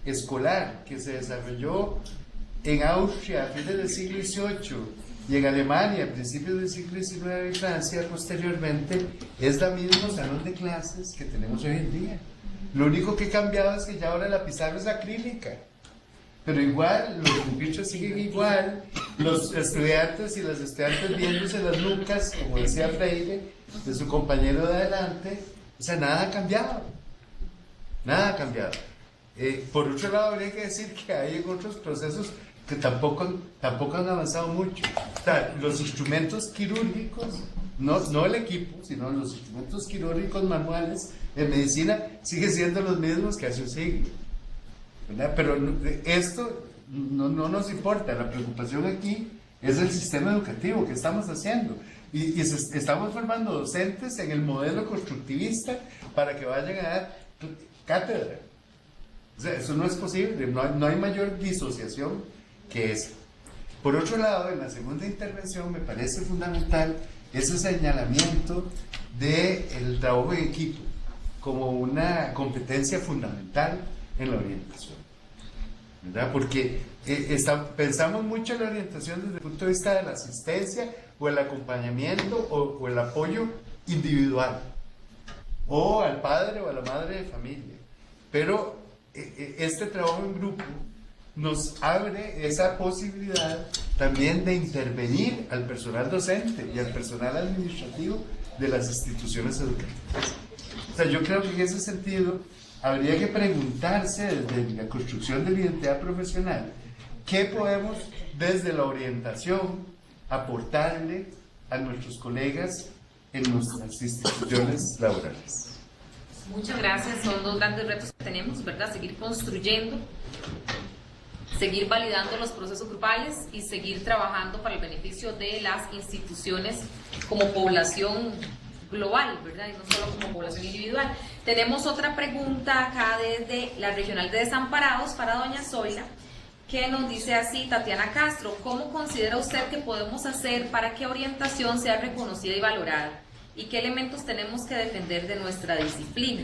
escolar que se desarrolló en Austria a fines del siglo XVIII y en Alemania a principios del siglo XIX y Francia posteriormente es la misma salón de clases que tenemos hoy en día. Lo único que ha cambiado es que ya ahora la pizarra es acrílica, pero igual los pupitres siguen igual, los estudiantes y las estudiantes viéndose las nucas, como decía Freire, de su compañero de adelante. O sea, nada ha cambiado, nada ha cambiado. Por otro lado, habría que decir que hay otros procesos que tampoco han avanzado mucho. O sea, los instrumentos quirúrgicos, no el equipo, sino los instrumentos quirúrgicos manuales en medicina siguen siendo los mismos que hace un siglo, ¿verdad? Pero esto no nos importa. La preocupación aquí es el sistema educativo que estamos haciendo. Y estamos formando docentes en el modelo constructivista para que vayan a dar cátedra. O sea, eso no es posible, no hay mayor disociación que eso. Por otro lado, en la segunda intervención me parece fundamental ese señalamiento del trabajo en equipo como una competencia fundamental en la orientación, ¿verdad? Porque pensamos mucho en la orientación desde el punto de vista de la asistencia o el acompañamiento o el apoyo individual o al padre o a la madre de familia, pero este trabajo en grupo nos abre esa posibilidad también de intervenir al personal docente y al personal administrativo de las instituciones educativas. O sea, yo creo que en ese sentido habría que preguntarse desde la construcción de la identidad profesional, ¿qué podemos desde la orientación aportarle a nuestros colegas en nuestras instituciones laborales?
Muchas gracias, son dos grandes retos que tenemos, ¿verdad? Seguir construyendo, seguir validando los procesos grupales y seguir trabajando para el beneficio de las instituciones como población global, ¿verdad? Y no solo como población individual. Tenemos otra pregunta acá desde la Regional de Desamparados para doña Zoila, que nos dice así, Tatiana Castro: ¿cómo considera usted que podemos hacer para que orientación sea reconocida y valorada? ¿Y qué elementos tenemos que defender de nuestra disciplina?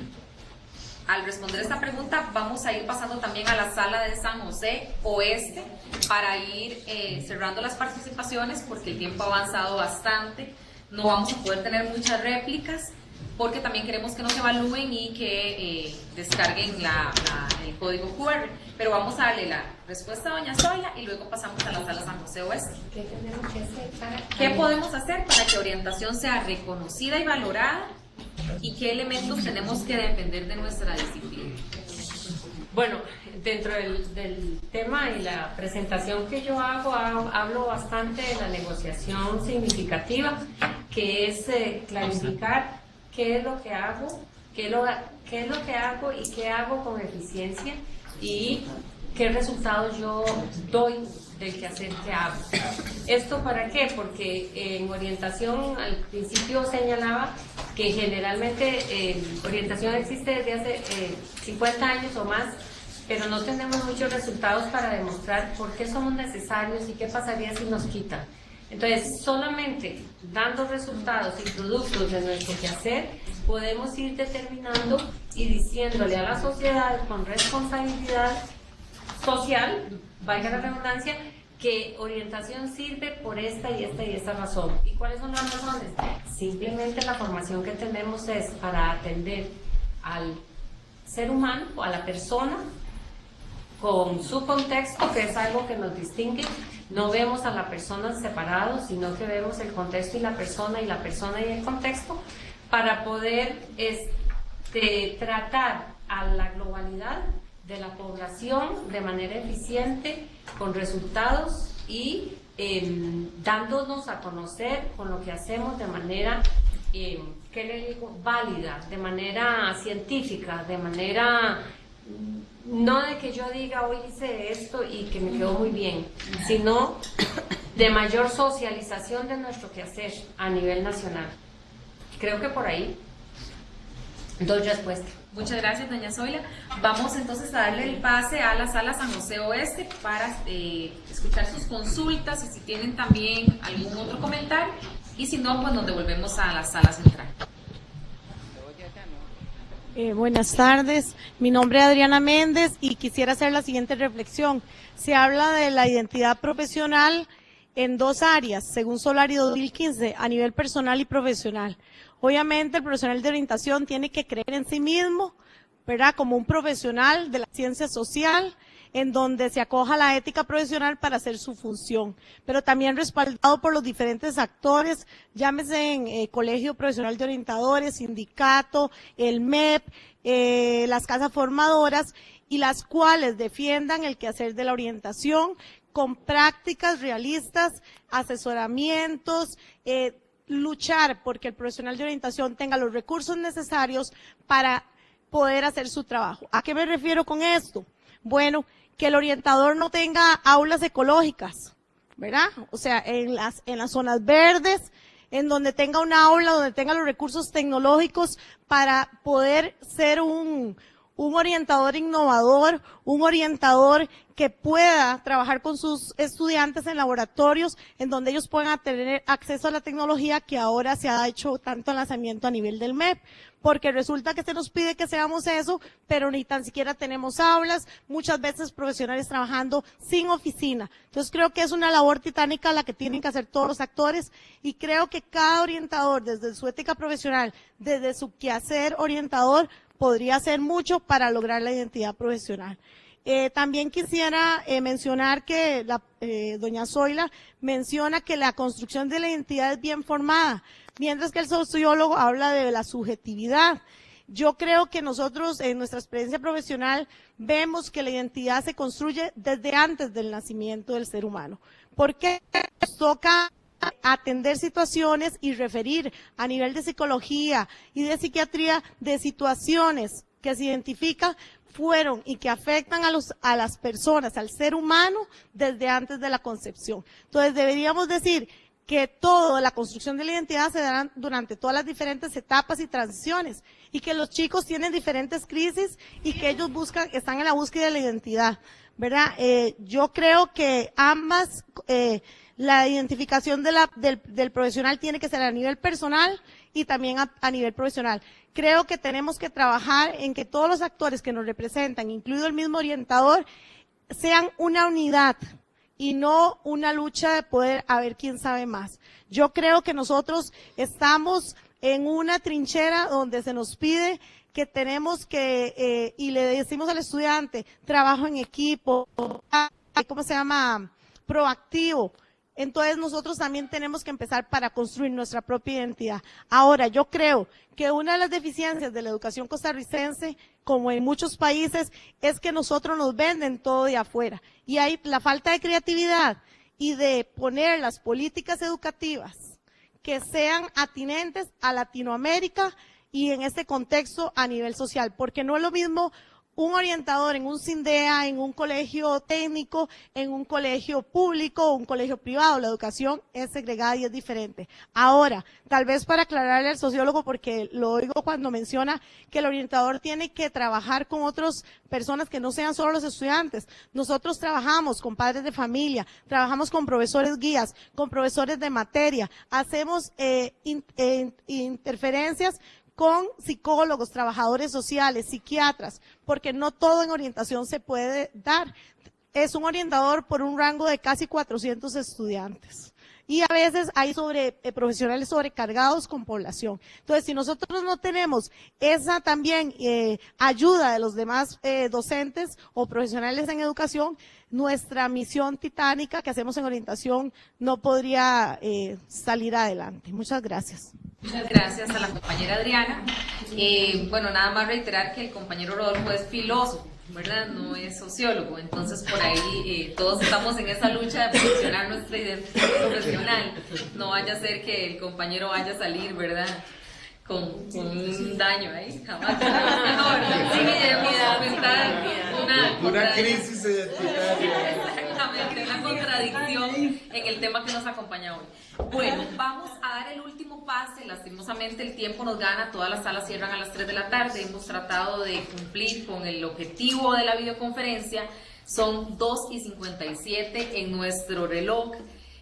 Al responder esta pregunta vamos a ir pasando también a la sala de San José Oeste para ir cerrando las participaciones, porque el tiempo ha avanzado bastante. No vamos a poder tener muchas réplicas porque también queremos que nos evalúen y que descarguen el código QR. Pero vamos a darle la respuesta a doña Zoila y luego pasamos a la sala San José Oeste.
¿Qué tenemos que hacer
¿Qué podemos hacer para que orientación sea reconocida y valorada? ¿Y qué elementos tenemos que defender de nuestra disciplina?
Bueno, dentro del tema y la presentación que yo hago, hablo bastante de la negociación significativa, que es clarificar qué es lo que hago, qué es lo que hago y qué hago con eficiencia y qué resultados yo doy del quehacer que hago. ¿Esto para qué? Porque en orientación al principio señalaba que generalmente orientación existe desde hace 50 años o más, pero no tenemos muchos resultados para demostrar por qué somos necesarios y qué pasaría si nos quitan. Entonces, solamente dando resultados y productos de nuestro quehacer, podemos ir determinando y diciéndole a la sociedad con responsabilidad social, valga la redundancia, que orientación sirve por esta y esta y esta razón. ¿Y cuáles son las razones? Simplemente la formación que tenemos es para atender al ser humano o a la persona con su contexto, que es algo que nos distingue. No vemos a la persona separados, sino que vemos el contexto y la persona y el contexto, para poder tratar a la globalidad de la población de manera eficiente, con resultados y dándonos a conocer con lo que hacemos de manera, ¿qué le digo?, válida, de manera científica, de manera, no de que yo diga hoy hice esto y que me quedó muy bien, sino de mayor socialización de nuestro quehacer a nivel nacional. Creo que por ahí doy respuesta.
Muchas gracias, doña Zoila. Vamos entonces a darle el pase a la sala San José Oeste para escuchar sus consultas y si tienen también algún otro comentario, y si no, pues nos devolvemos a la sala central.
Buenas tardes, mi nombre es Adriana Méndez y quisiera hacer la siguiente reflexión. Se habla de la identidad profesional en dos áreas, según Solari 2015, a nivel personal y profesional. Obviamente el profesional de orientación tiene que creer en sí mismo, ¿verdad?, como un profesional de la ciencia social, en donde se acoja la ética profesional para hacer su función, pero también respaldado por los diferentes actores, llámese en Colegio Profesional de Orientadores, sindicato, el MEP, las casas formadoras, y las cuales defiendan el quehacer de la orientación con prácticas realistas, asesoramientos, luchar porque el profesional de orientación tenga los recursos necesarios para poder hacer su trabajo. ¿A qué me refiero con esto? Bueno, que el orientador no tenga aulas ecológicas, ¿verdad? O sea, en las zonas verdes, en donde tenga una aula, donde tenga los recursos tecnológicos para poder ser un orientador innovador, un orientador que pueda trabajar con sus estudiantes en laboratorios en donde ellos puedan tener acceso a la tecnología que ahora se ha hecho tanto lanzamiento a nivel del MEP. Porque resulta que se nos pide que seamos eso, pero ni tan siquiera tenemos aulas, muchas veces profesionales trabajando sin oficina. Entonces creo que es una labor titánica la que tienen que hacer todos los actores y creo que cada orientador, desde su ética profesional, desde su quehacer orientador, podría hacer mucho para lograr la identidad profesional. También quisiera mencionar que doña Zoila menciona que la construcción de la identidad es bien formada, mientras que el sociólogo habla de la subjetividad. Yo creo que nosotros en nuestra experiencia profesional vemos que la identidad se construye desde antes del nacimiento del ser humano, porque nos toca atender situaciones y referir a nivel de psicología y de psiquiatría de situaciones que se identifican fueron y que afectan a las personas, al ser humano, desde antes de la concepción. Entonces deberíamos decir que toda la construcción de la identidad se dará durante todas las diferentes etapas y transiciones, y que los chicos tienen diferentes crisis y que ellos están en la búsqueda de la identidad, ¿verdad? Yo creo que ambas, la identificación del profesional tiene que ser a nivel personal y también a nivel profesional. Creo que tenemos que trabajar en que todos los actores que nos representan, incluido el mismo orientador, sean una unidad y no una lucha de poder a ver quién sabe más. Yo creo que nosotros estamos en una trinchera donde se nos pide que tenemos que, y le decimos al estudiante, trabajo en equipo, ¿cómo se llama? Proactivo. Entonces nosotros también tenemos que empezar para construir nuestra propia identidad. Ahora, yo creo que una de las deficiencias de la educación costarricense, como en muchos países, es que nosotros nos venden todo de afuera. Y hay la falta de creatividad y de poner las políticas educativas que sean atinentes a Latinoamérica y en este contexto a nivel social. Porque no es lo mismo un orientador en un CINDEA, en un colegio técnico, en un colegio público o un colegio privado. La educación es segregada y es diferente. Ahora, tal vez para aclararle al sociólogo, porque lo oigo cuando menciona que el orientador tiene que trabajar con otras personas que no sean solo los estudiantes. Nosotros trabajamos con padres de familia, trabajamos con profesores guías, con profesores de materia, hacemos interferencias con psicólogos, trabajadores sociales, psiquiatras, porque no todo en orientación se puede dar. Es un orientador por un rango de casi 400 estudiantes. Y a veces hay profesionales sobrecargados con población. Entonces, si nosotros no tenemos esa también ayuda de los demás docentes o profesionales en educación, nuestra misión titánica que hacemos en orientación no podría salir adelante. Muchas gracias.
Muchas gracias a la compañera Adriana. Bueno, nada más reiterar que el compañero Rodolfo es filósofo, ¿verdad? No es sociólogo. Entonces, por ahí todos estamos en esa lucha de posicionar nuestra identidad profesional. No vaya a ser que el compañero vaya a salir, ¿verdad?, con un daño ahí. Jamás. Sin identidad mental.
Una crisis identitaria.
Exactamente, una contradicción en el tema que nos acompaña hoy. Bueno, vamos a dar el último pase. Lastimosamente el tiempo nos gana, todas las salas cierran a las 3 de la tarde. Hemos tratado de cumplir con el objetivo de la videoconferencia. Son 2:57 en nuestro reloj.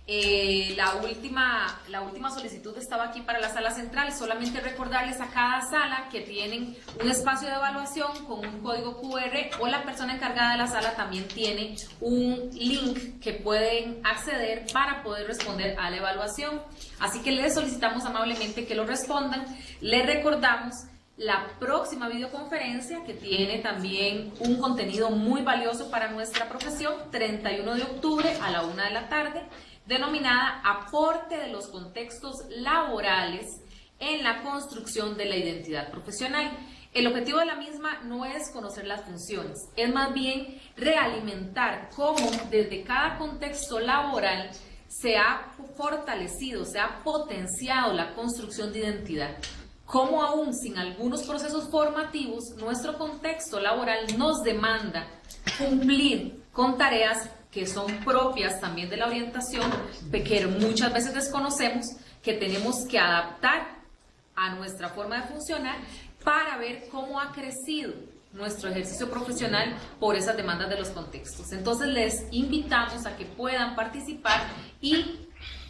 La última solicitud estaba aquí para la sala central. Solamente recordarles a cada sala que tienen un espacio de evaluación con un código QR, o la persona encargada de la sala también tiene un link que pueden acceder para poder responder a la evaluación. Así que les solicitamos amablemente que lo respondan. Les recordamos la próxima videoconferencia, que tiene también un contenido muy valioso para nuestra profesión, 31 de octubre a la 1 de la tarde, denominada Aporte de los contextos laborales en la construcción de la identidad profesional. El objetivo de la misma no es conocer las funciones, es más bien realimentar cómo desde cada contexto laboral se ha fortalecido, se ha potenciado la construcción de identidad. Cómo aún sin algunos procesos formativos, nuestro contexto laboral nos demanda cumplir con tareas que son propias también de la orientación, que muchas veces desconocemos, que tenemos que adaptar a nuestra forma de funcionar para ver cómo ha crecido nuestro ejercicio profesional por esas demandas de los contextos. Entonces les invitamos a que puedan participar y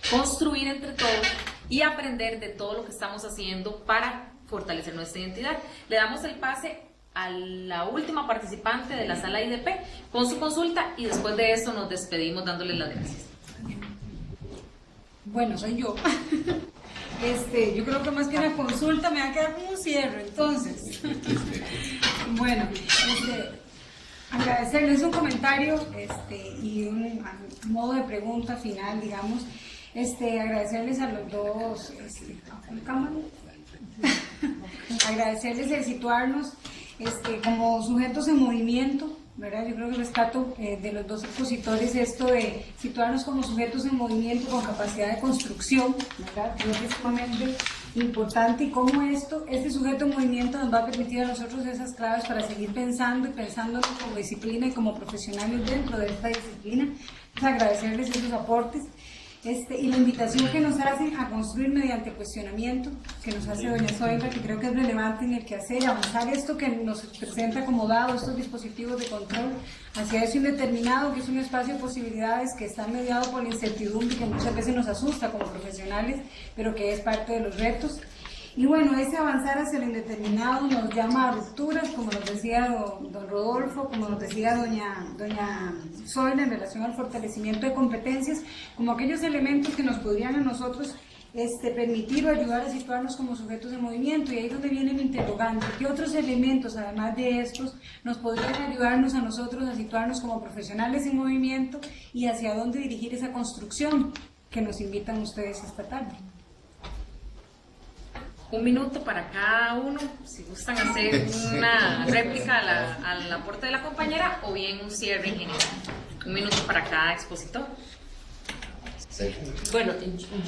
construir entre todos y aprender de todo lo que estamos haciendo para fortalecer nuestra identidad. Le damos el pase a la última participante de la sala IDP con su consulta, y después de eso nos despedimos dándoles las gracias.
Bueno, soy yo. Yo creo que más que una consulta me va a quedar como un cierre, entonces. Bueno, agradecerles un comentario y un modo de pregunta final, digamos. Agradecerles a los dos, agradecerles el situarnos como sujetos en movimiento, ¿verdad? Yo creo que rescato de los dos expositores esto de situarnos como sujetos en movimiento con capacidad de construcción, ¿verdad? Creo que es sumamente importante, y cómo este sujeto en movimiento nos va a permitir a nosotros esas claves para seguir pensando y pensándonos como disciplina y como profesionales dentro de esta disciplina. Entonces, agradecerles esos aportes. Y la invitación que nos hacen a construir mediante cuestionamiento, que nos hace doña Zoila, que creo que es relevante en el quehacer, avanzar esto que nos presenta como dado, estos dispositivos de control, hacia eso indeterminado, que es un espacio de posibilidades que está mediado por la incertidumbre, que muchas veces nos asusta como profesionales, pero que es parte de los retos. Y bueno, ese avanzar hacia el indeterminado nos llama a rupturas, como nos decía don Rodolfo, como nos decía doña Zoila, en relación al fortalecimiento de competencias, como aquellos elementos que nos podrían a nosotros permitir o ayudar a situarnos como sujetos de movimiento. Y ahí es donde viene el interrogante: ¿qué otros elementos, además de estos, nos podrían ayudarnos a nosotros a situarnos como profesionales en movimiento, y hacia dónde dirigir esa construcción que nos invitan ustedes esta tarde?
1 minuto para cada uno, si gustan hacer una réplica al aporte de la compañera, o bien un cierre en general. 1 minuto para cada expositor.
Bueno,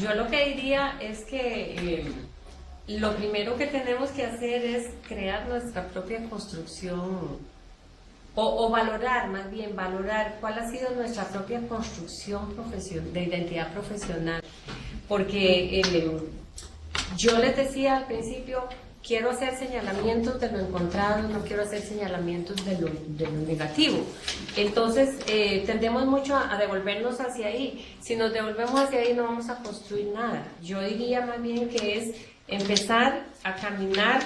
yo lo que diría es que lo primero que tenemos que hacer es crear nuestra propia construcción, o valorar, más bien valorar cuál ha sido nuestra propia construcción de identidad profesional, porque yo les decía al principio, quiero hacer señalamientos de lo encontrado, no quiero hacer señalamientos de lo negativo. Entonces, tendemos mucho a devolvernos hacia ahí. Si nos devolvemos hacia ahí, no vamos a construir nada. Yo diría más bien que es empezar a caminar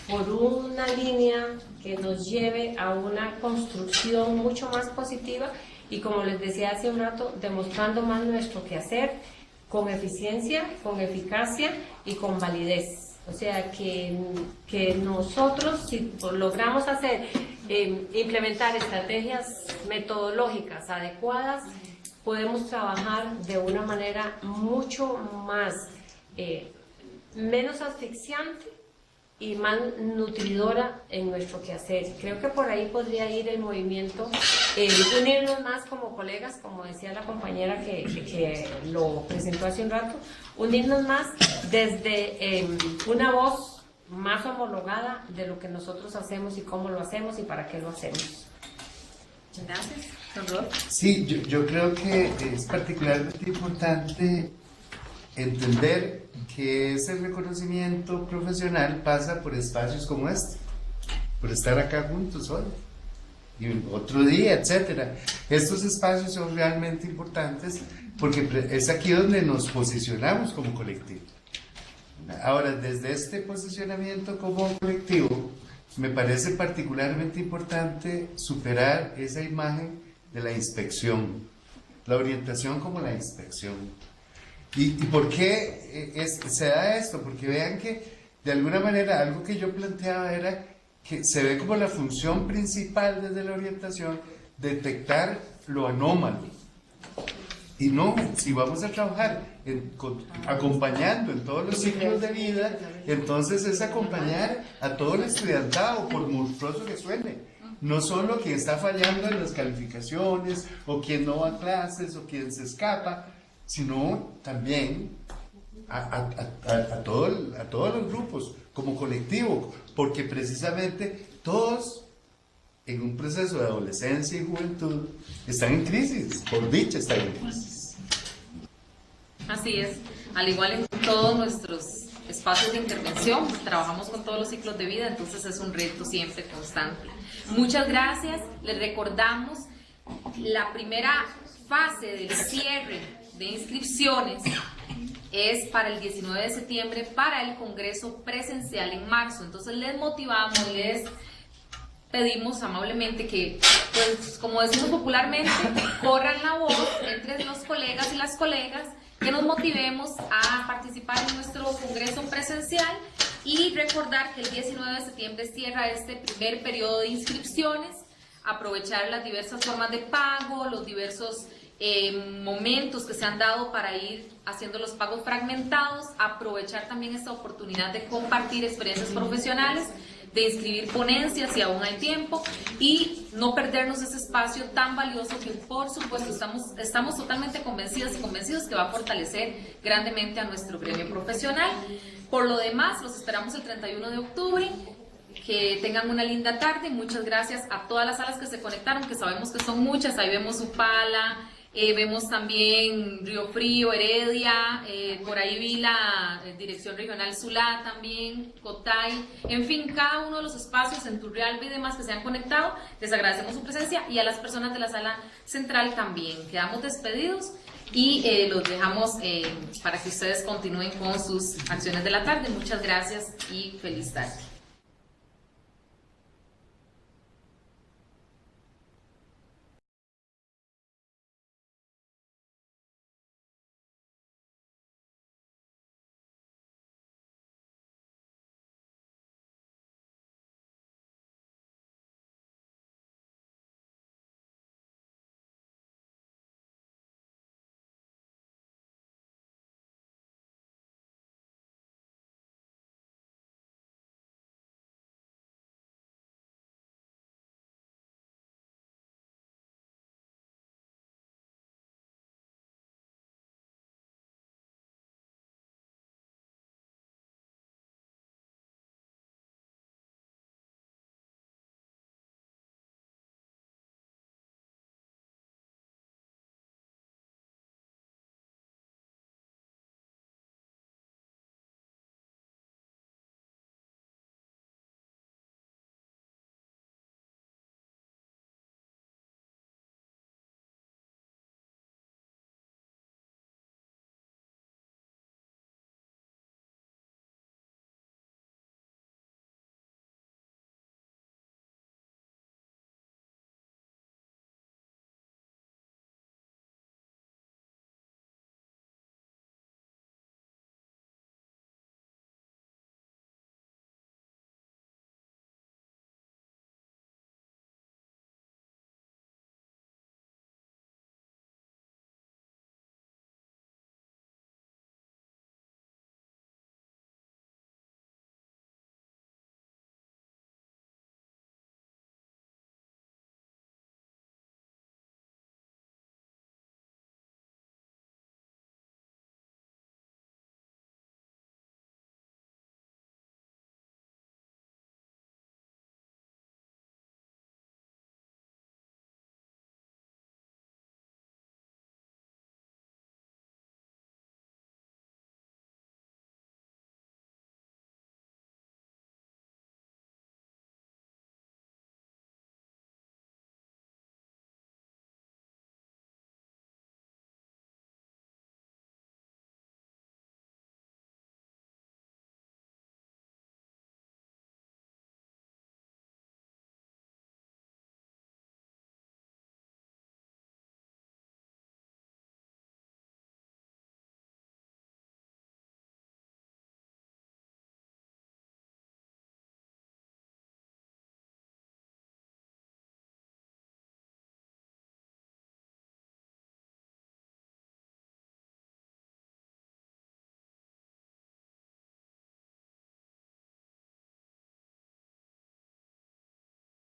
por una línea que nos lleve a una construcción mucho más positiva, y como les decía hace un rato, demostrando más nuestro quehacer, con eficiencia, con eficacia y con validez. O sea, que nosotros, si logramos implementar estrategias metodológicas adecuadas, podemos trabajar de una manera mucho más, menos asfixiante y más nutridora en nuestro quehacer. Creo que por ahí podría ir el movimiento, unirnos más como colegas, como decía la compañera que lo presentó hace un rato, unirnos más desde una voz más homologada de lo que nosotros hacemos y cómo lo hacemos y para qué lo hacemos.
Gracias. Don Rodolfo.
Sí, yo creo que es particularmente importante entender que ese reconocimiento profesional pasa por espacios como este, por estar acá juntos hoy. y otro día, etcétera. Estos espacios son realmente importantes porque es aquí donde nos posicionamos como colectivo. Ahora, desde este posicionamiento como colectivo, me parece particularmente importante superar esa imagen de la inspección, la orientación como la inspección. ¿Y por qué se da esto? Porque vean que, de alguna manera, algo que yo planteaba era que se ve como la función principal desde la orientación, detectar lo anómalo. Y no, si vamos a trabajar acompañando en todos los ciclos de vida, entonces es acompañar a todo el estudiantado, por monstruoso que suene. No solo quien está fallando en las calificaciones, o quien no va a clases, o quien se escapa, sino también a todos los grupos, como colectivo, porque precisamente todos en un proceso de adolescencia y juventud están en crisis, por dicha están en crisis.
Así es, al igual en todos nuestros espacios de intervención, trabajamos con todos los ciclos de vida, entonces es un reto siempre constante. Muchas gracias, les recordamos la primera fase del cierre de inscripciones es para el 19 de septiembre para el Congreso presencial en marzo, entonces les motivamos, les pedimos amablemente que, pues como decimos popularmente, corran la voz entre los colegas y las colegas, que nos motivemos a participar en nuestro congreso presencial y recordar que el 19 de septiembre cierra este primer periodo de inscripciones, aprovechar las diversas formas de pago, los diversos momentos que se han dado para ir haciendo los pagos fragmentados, aprovechar también esta oportunidad de compartir experiencias profesionales, de inscribir ponencias si aún hay tiempo y no perdernos ese espacio tan valioso que por supuesto estamos totalmente convencidas y convencidos que va a fortalecer grandemente a nuestro gremio profesional. Por lo demás, los esperamos el 31 de octubre. Que tengan una linda tarde. Muchas gracias a todas las salas que se conectaron, que sabemos que son muchas. Ahí vemos Upala, vemos también Río Frío, Heredia, por ahí vi la Dirección Regional Sulá también, Cotay, en fin, cada uno de los espacios en Turrialba y demás que se han conectado, les agradecemos su presencia y a las personas de la sala central también. Quedamos despedidos y los dejamos para que ustedes continúen con sus acciones de la tarde. Muchas gracias y feliz tarde.